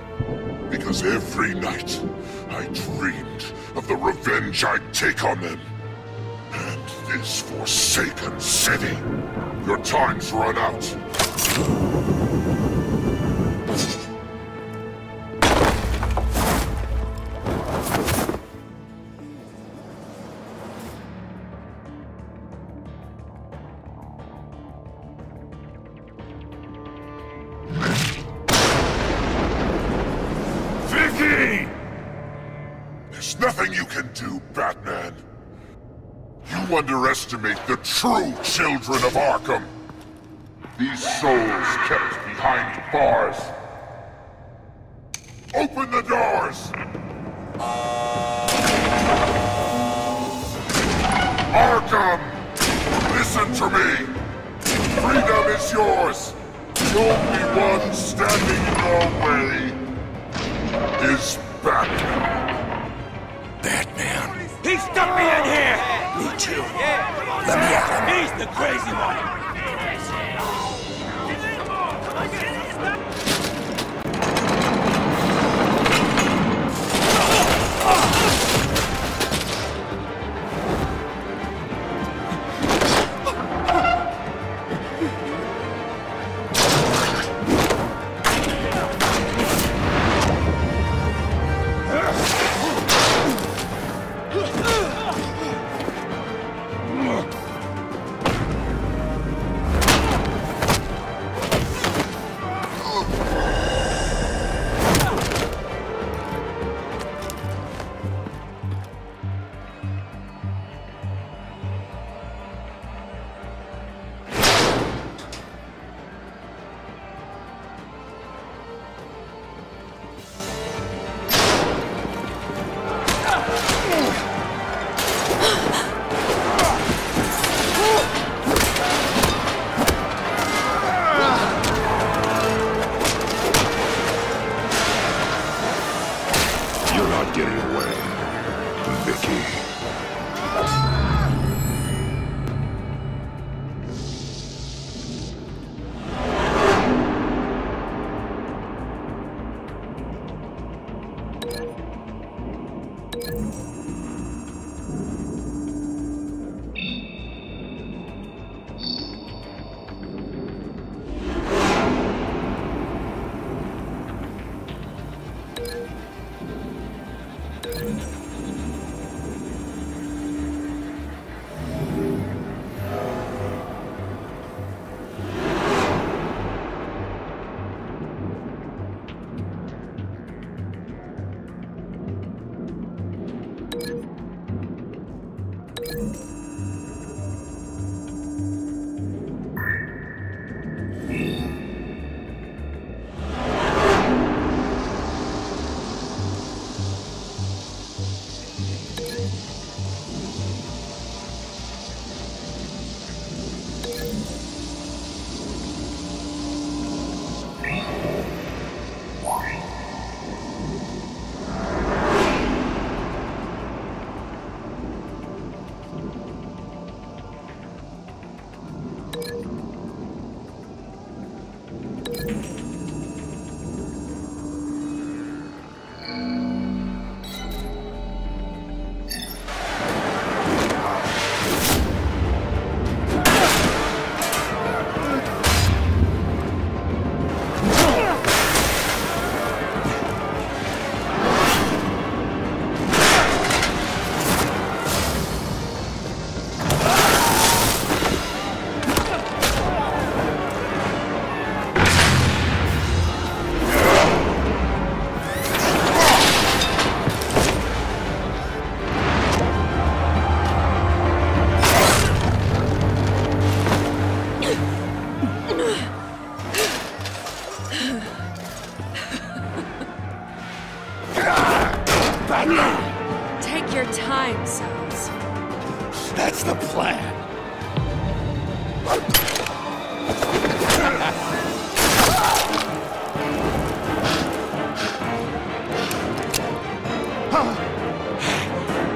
because every night I dreamed of the revenge I'd take on them. And this forsaken city. Your time's run out. There's nothing you can do, Batman. You underestimate the true children of Arkham. These souls kept behind bars. Open the doors! Arkham! Listen to me! Freedom is yours! The only one standing in your way is Batman. Batman. He stuck me in here! Me too. Let me at him. He's the crazy one.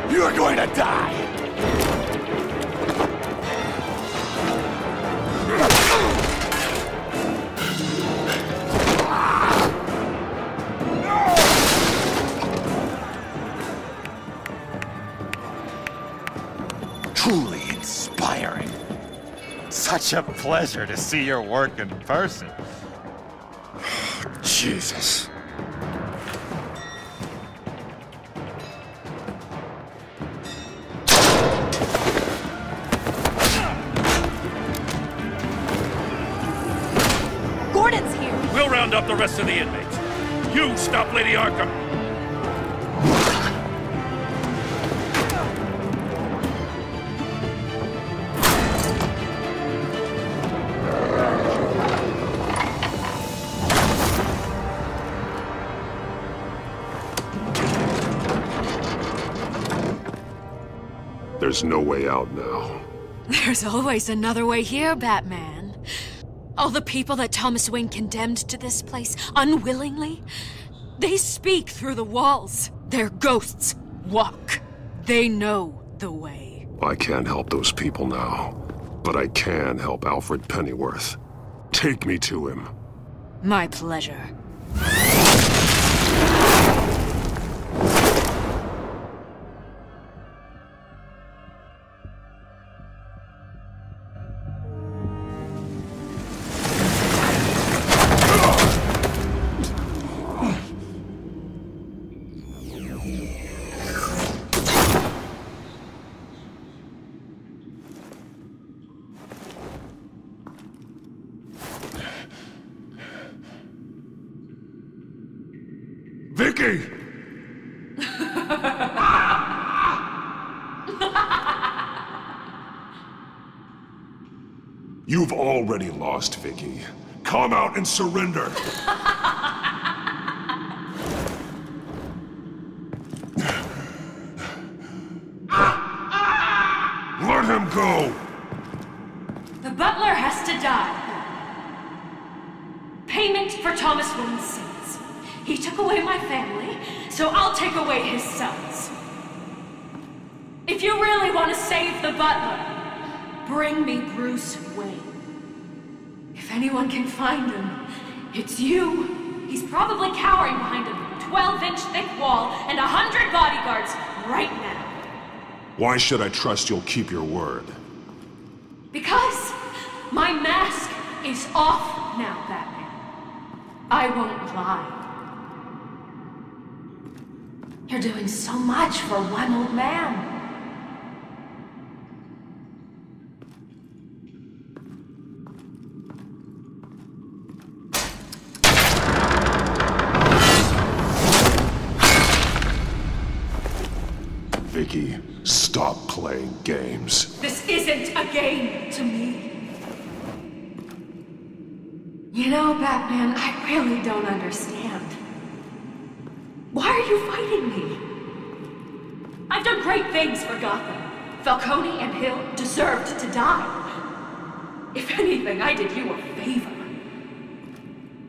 You're going to die! Truly inspiring. Such a pleasure to see your work in person. Jesus. Gordon's here! We'll round up the rest of the inmates. You stop Lady Arkham! There's no way out now. There's always another way here, Batman. All the people that Thomas Wayne condemned to this place unwillingly, they speak through the walls. Their ghosts walk. They know the way. I can't help those people now, but I can help Alfred Pennyworth. Take me to him. My pleasure. Vicky! You've already lost, Vicky. Come out and surrender! Let him go! The butler has to die. Payment for Thomas Wayne's sins. He took away my family, so I'll take away his sons. If you really want to save the butler, bring me Bruce Wayne. If anyone can find him, it's you. He's probably cowering behind a 12-inch thick wall and 100 bodyguards right now. Why should I trust you'll keep your word? Because my mask is off now, Batman. I won't lie. You're doing so much for one old man. Vicky, stop playing games. This isn't a game to me. You know, Batman, I really don't understand. Why are you fighting me? I've done great things for Gotham. Falcone and Hill deserved to die. If anything, I did you a favor.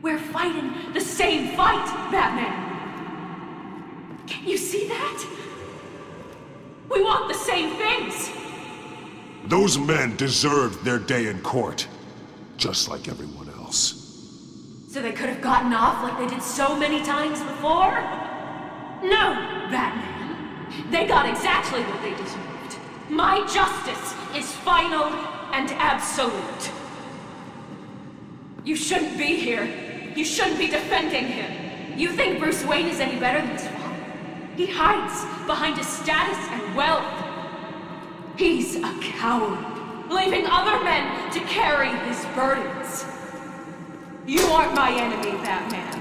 We're fighting the same fight, Batman. Can't you see that? We want the same things. Those men deserved their day in court, just like everyone else. So they could have gotten off like they did so many times before? No, Batman. They got exactly what they deserved. My justice is final and absolute. You shouldn't be here. You shouldn't be defending him. You think Bruce Wayne is any better than his father? He hides behind his status and wealth. He's a coward, leaving other men to carry his burdens. You aren't my enemy, Batman.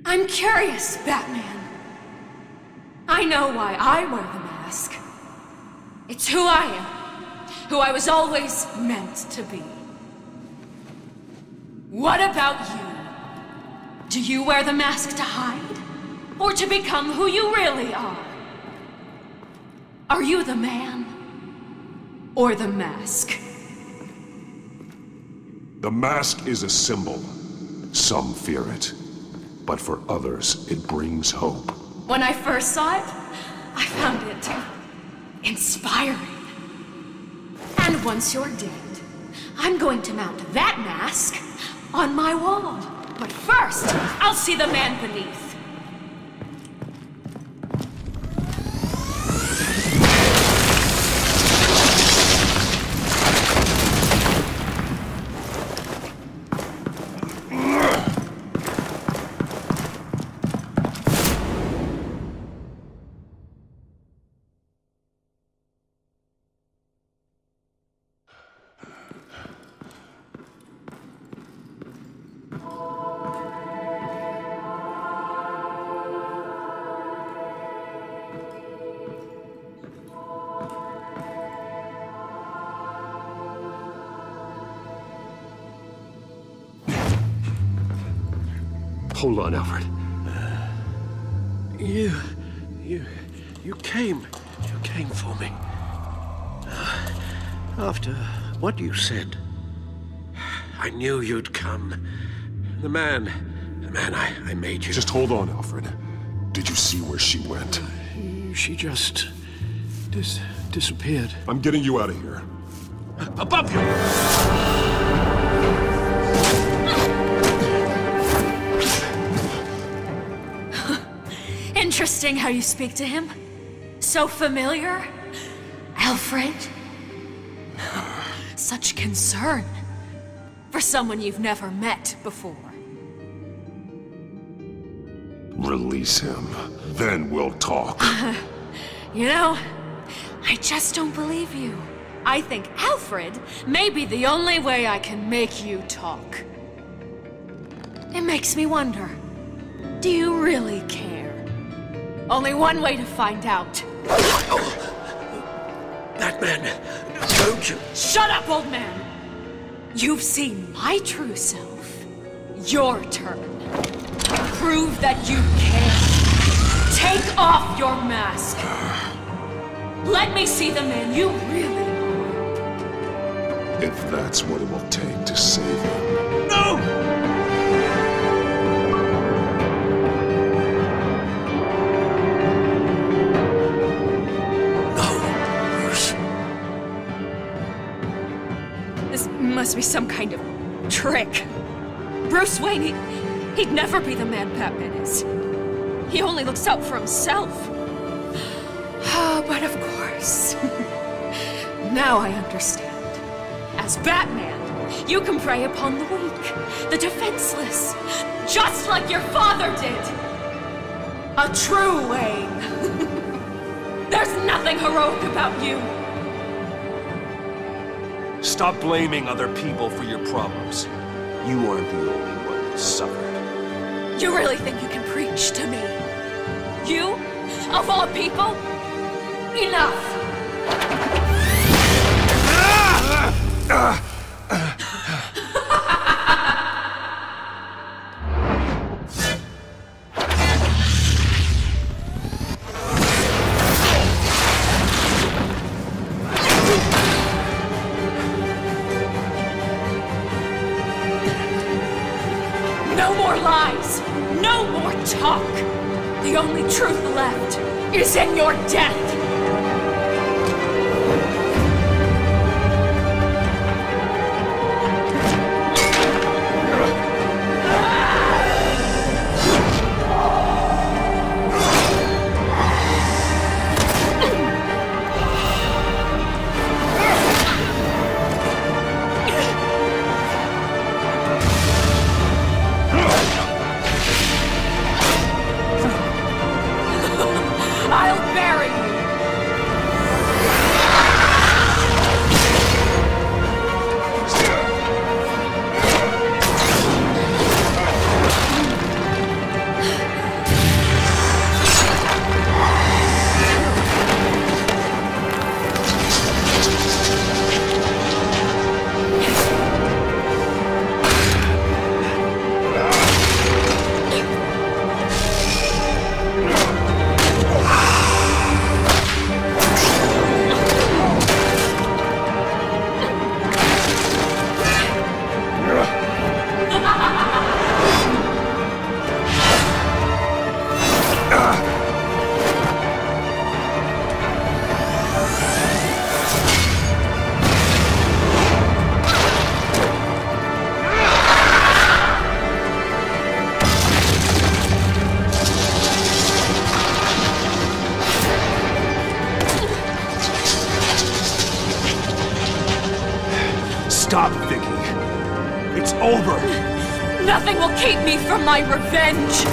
I'm curious, Batman. I know why I wear the mask. It's who I am. Who I was always meant to be. What about you? Do you wear the mask to hide? Or to become who you really are? Are you the man? Or the mask? The mask is a symbol. Some fear it. But for others, it brings hope. When I first saw it, I found it inspiring. And once you're dead, I'm going to mount that mask on my wall. But first, I'll see the man beneath. Hold on, Alfred. You came for me. After what you said, I knew you'd come. The man I made you. Just hold on, Alfred. Did you see where she went? She just disappeared. I'm getting you out of here. Above you! Interesting how you speak to him. So familiar. Alfred. Such concern. For someone you've never met before. Release him. Then we'll talk. You know, I just don't believe you. I think Alfred may be the only way I can make you talk. It makes me wonder, do you really care? Only one way to find out. Batman, don't you... Shut up, old man! You've seen my true self. Your turn. Prove that you care. Take off your mask. Let me see the man you really are. If that's what it will take to save him. No! Must be some kind of trick. Bruce Wayne, he'd never be the man Batman is. He only looks out for himself. But of course. Now I understand. As Batman, you can prey upon the weak, the defenseless, just like your father did. A true Wayne. There's nothing heroic about you. Stop blaming other people for your problems. You aren't the only one that suffered. You really think you can preach to me? You? Of all people? Enough! No more lies! No more talk! The only truth left is in your death! I'll bury you! Stop, Vicky. It's over. Nothing will keep me from my revenge.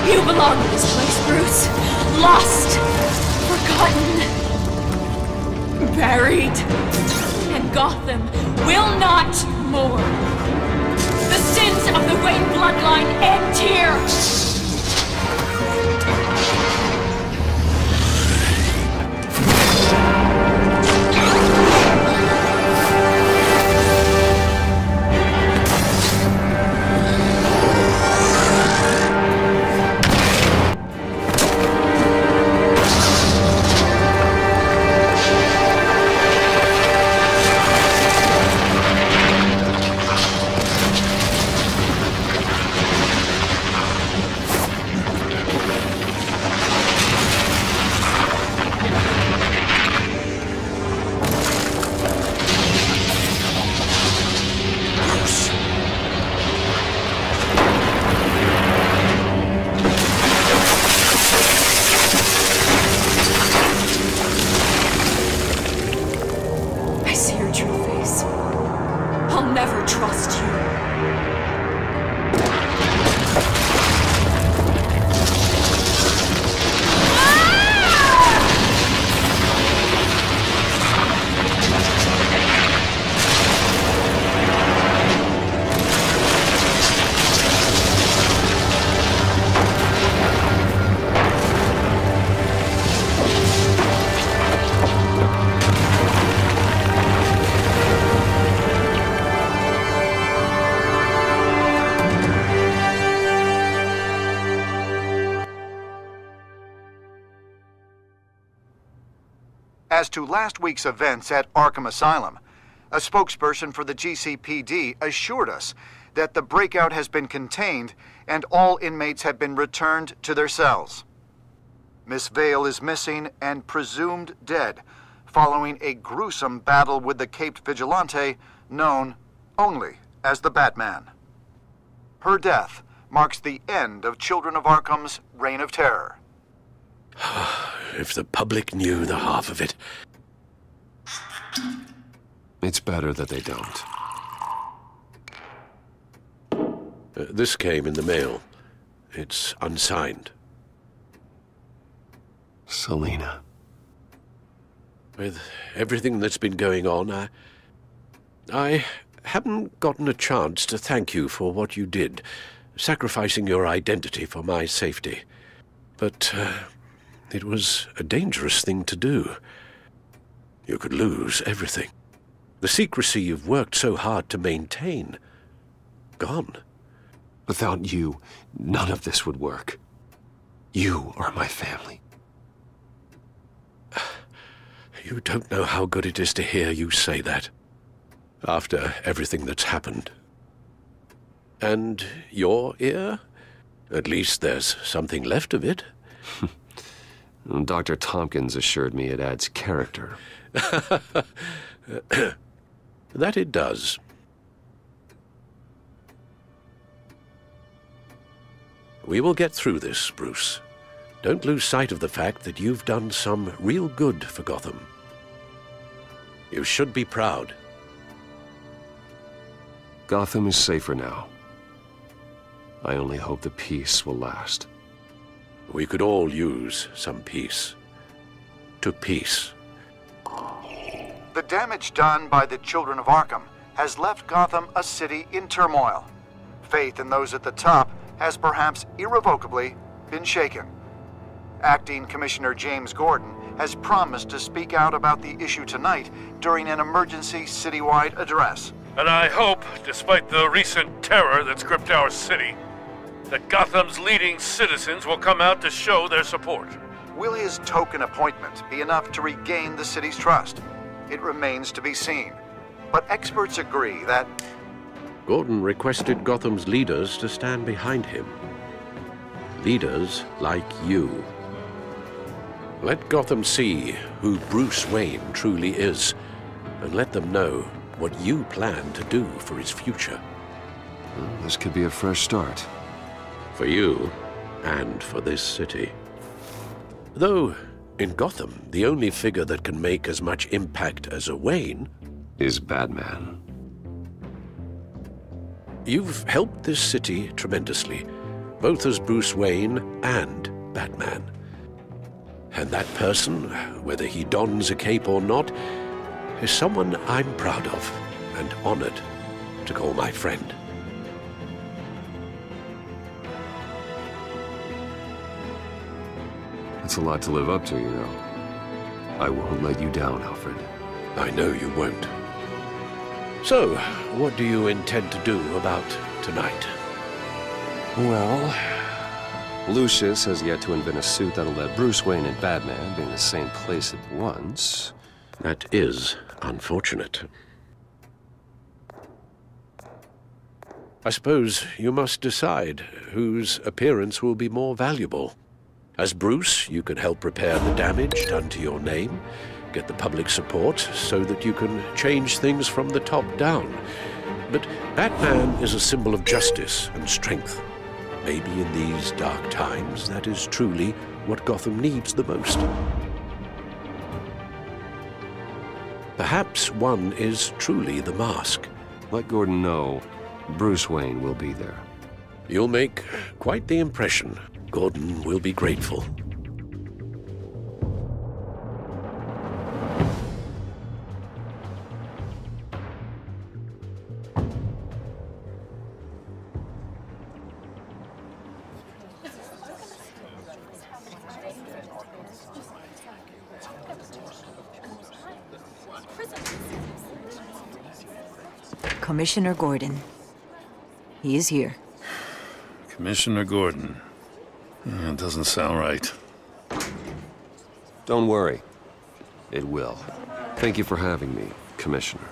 You belong in this place, Bruce. Lost, forgotten, buried. And Gotham will not mourn. The sins of the Wayne bloodline end here. As to last week's events at Arkham Asylum, a spokesperson for the GCPD assured us that the breakout has been contained and all inmates have been returned to their cells. Miss Vale is missing and presumed dead following a gruesome battle with the caped vigilante known only as the Batman. Her death marks the end of Children of Arkham's reign of terror. If the public knew the half of it. It's better that they don't. This came in the mail. It's unsigned. Selina. With everything that's been going on, I haven't gotten a chance to thank you for what you did, sacrificing your identity for my safety. But it was a dangerous thing to do. You could lose everything. The secrecy you've worked so hard to maintain. Gone. Without you, none of this would work. You are my family. You don't know how good it is to hear you say that. After everything that's happened. And your ear? At least there's something left of it. Dr. Tompkins assured me it adds character. That it does. We will get through this, Bruce. Don't lose sight of the fact that you've done some real good for Gotham. You should be proud. Gotham is safer now. I only hope the peace will last. We could all use some peace. To peace. The damage done by the Children of Arkham has left Gotham a city in turmoil. Faith in those at the top has perhaps irrevocably been shaken. Acting Commissioner James Gordon has promised to speak out about the issue tonight during an emergency citywide address. And I hope, despite the recent terror that's gripped our city, that Gotham's leading citizens will come out to show their support. Will his token appointment be enough to regain the city's trust? It remains to be seen. But experts agree that Gordon requested Gotham's leaders to stand behind him. Leaders like you. Let Gotham see who Bruce Wayne truly is, and let them know what you plan to do for his future. Well, this could be a fresh start. For you, and for this city. Though, in Gotham, the only figure that can make as much impact as a Wayne is Batman. You've helped this city tremendously, both as Bruce Wayne and Batman. And that person, whether he dons a cape or not, is someone I'm proud of and honored to call my friend. It's a lot to live up to, you know. I won't let you down, Alfred. I know you won't. So, what do you intend to do about tonight? Well, Lucius has yet to invent a suit that'll let Bruce Wayne and Batman be in the same place at once. That is unfortunate. I suppose you must decide whose appearance will be more valuable. As Bruce, you can help repair the damage done to your name, get the public support so that you can change things from the top down. But Batman is a symbol of justice and strength. Maybe in these dark times, that is truly what Gotham needs the most. Perhaps one is truly the mask. Let Gordon know Bruce Wayne will be there. You'll make quite the impression. Gordon will be grateful. Commissioner Gordon. He is here. Commissioner Gordon. It doesn't sound right. Don't worry. It will. Thank you for having me, Commissioner.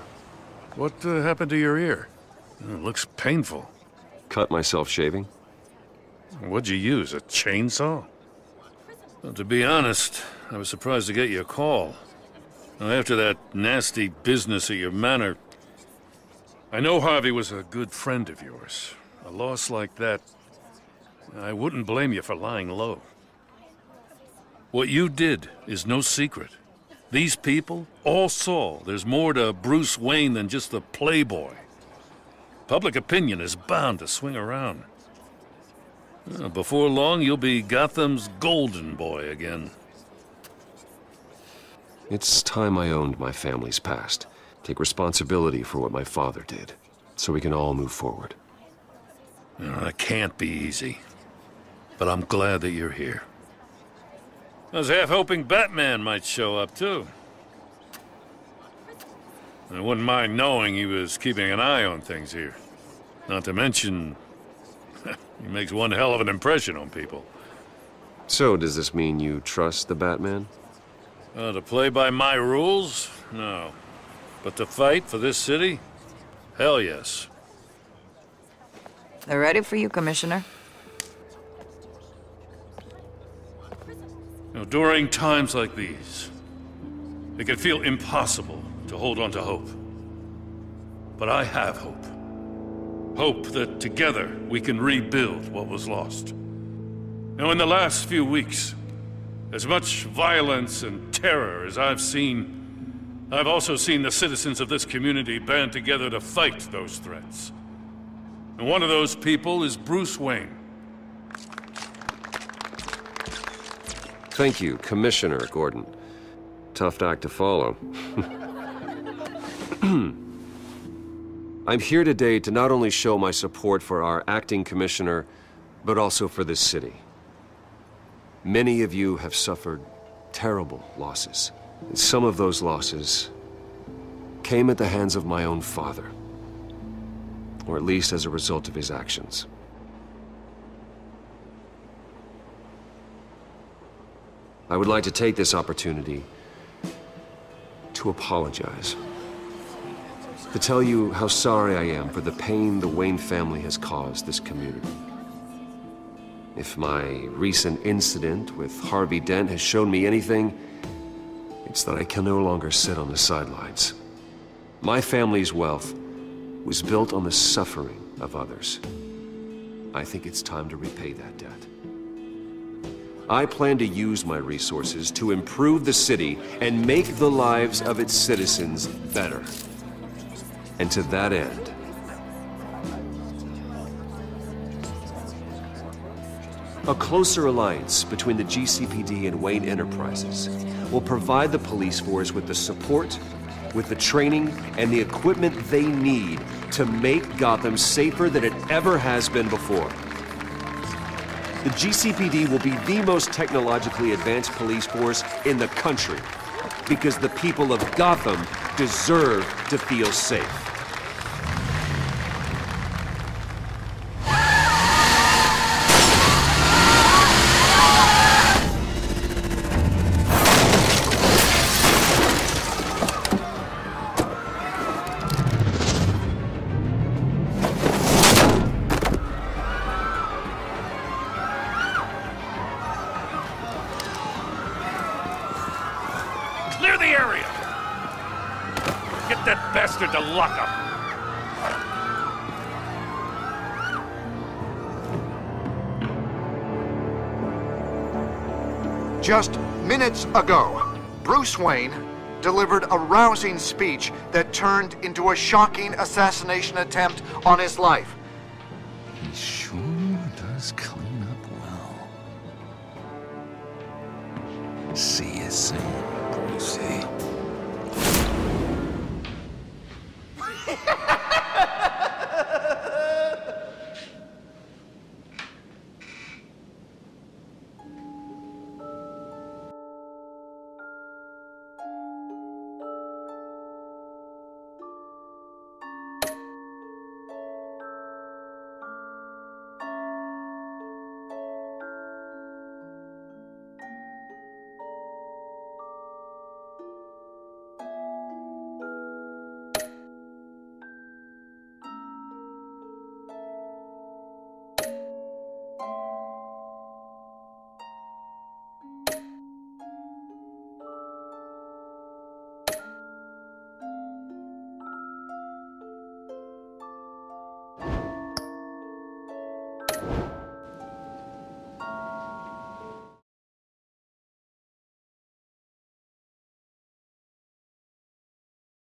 What happened to your ear? It looks painful. Cut myself shaving. What'd you use, a chainsaw? Well, to be honest, I was surprised to get your call. Now, after that nasty business at your manor, I know Harvey was a good friend of yours. A loss like that, I wouldn't blame you for lying low. What you did is no secret. These people all saw there's more to Bruce Wayne than just the playboy. Public opinion is bound to swing around. Before long, you'll be Gotham's golden boy again. It's time I owned my family's past. Take responsibility for what my father did, so we can all move forward. That can't be easy. But I'm glad that you're here. I was half hoping Batman might show up, too. I wouldn't mind knowing he was keeping an eye on things here. Not to mention, he makes one hell of an impression on people. So, does this mean you trust the Batman? To play by my rules? No. But to fight for this city? Hell yes. They're ready for you, Commissioner. During times like these, it can feel impossible to hold on to hope. But I have hope. Hope that together we can rebuild what was lost. Now, in the last few weeks, as much violence and terror as I've seen, I've also seen the citizens of this community band together to fight those threats. And one of those people is Bruce Wayne. Thank you, Commissioner Gordon. Tough act to follow. I'm here today to not only show my support for our acting commissioner, but also for this city. Many of you have suffered terrible losses. And some of those losses came at the hands of my own father, or at least as a result of his actions. I would like to take this opportunity to apologize. To tell you how sorry I am for the pain the Wayne family has caused this community. If my recent incident with Harvey Dent has shown me anything, it's that I can no longer sit on the sidelines. My family's wealth was built on the suffering of others. I think it's time to repay that debt. I plan to use my resources to improve the city and make the lives of its citizens better. And to that end, a closer alliance between the GCPD and Wayne Enterprises will provide the police force with the support, with the training, and the equipment they need to make Gotham safer than it ever has been before. The GCPD will be the most technologically advanced police force in the country, because the people of Gotham deserve to feel safe. Clear the area! Get that bastard to lock up! Just minutes ago, Bruce Wayne delivered a rousing speech that turned into a shocking assassination attempt on his life. He sure does clean up well. See you soon, Brucey.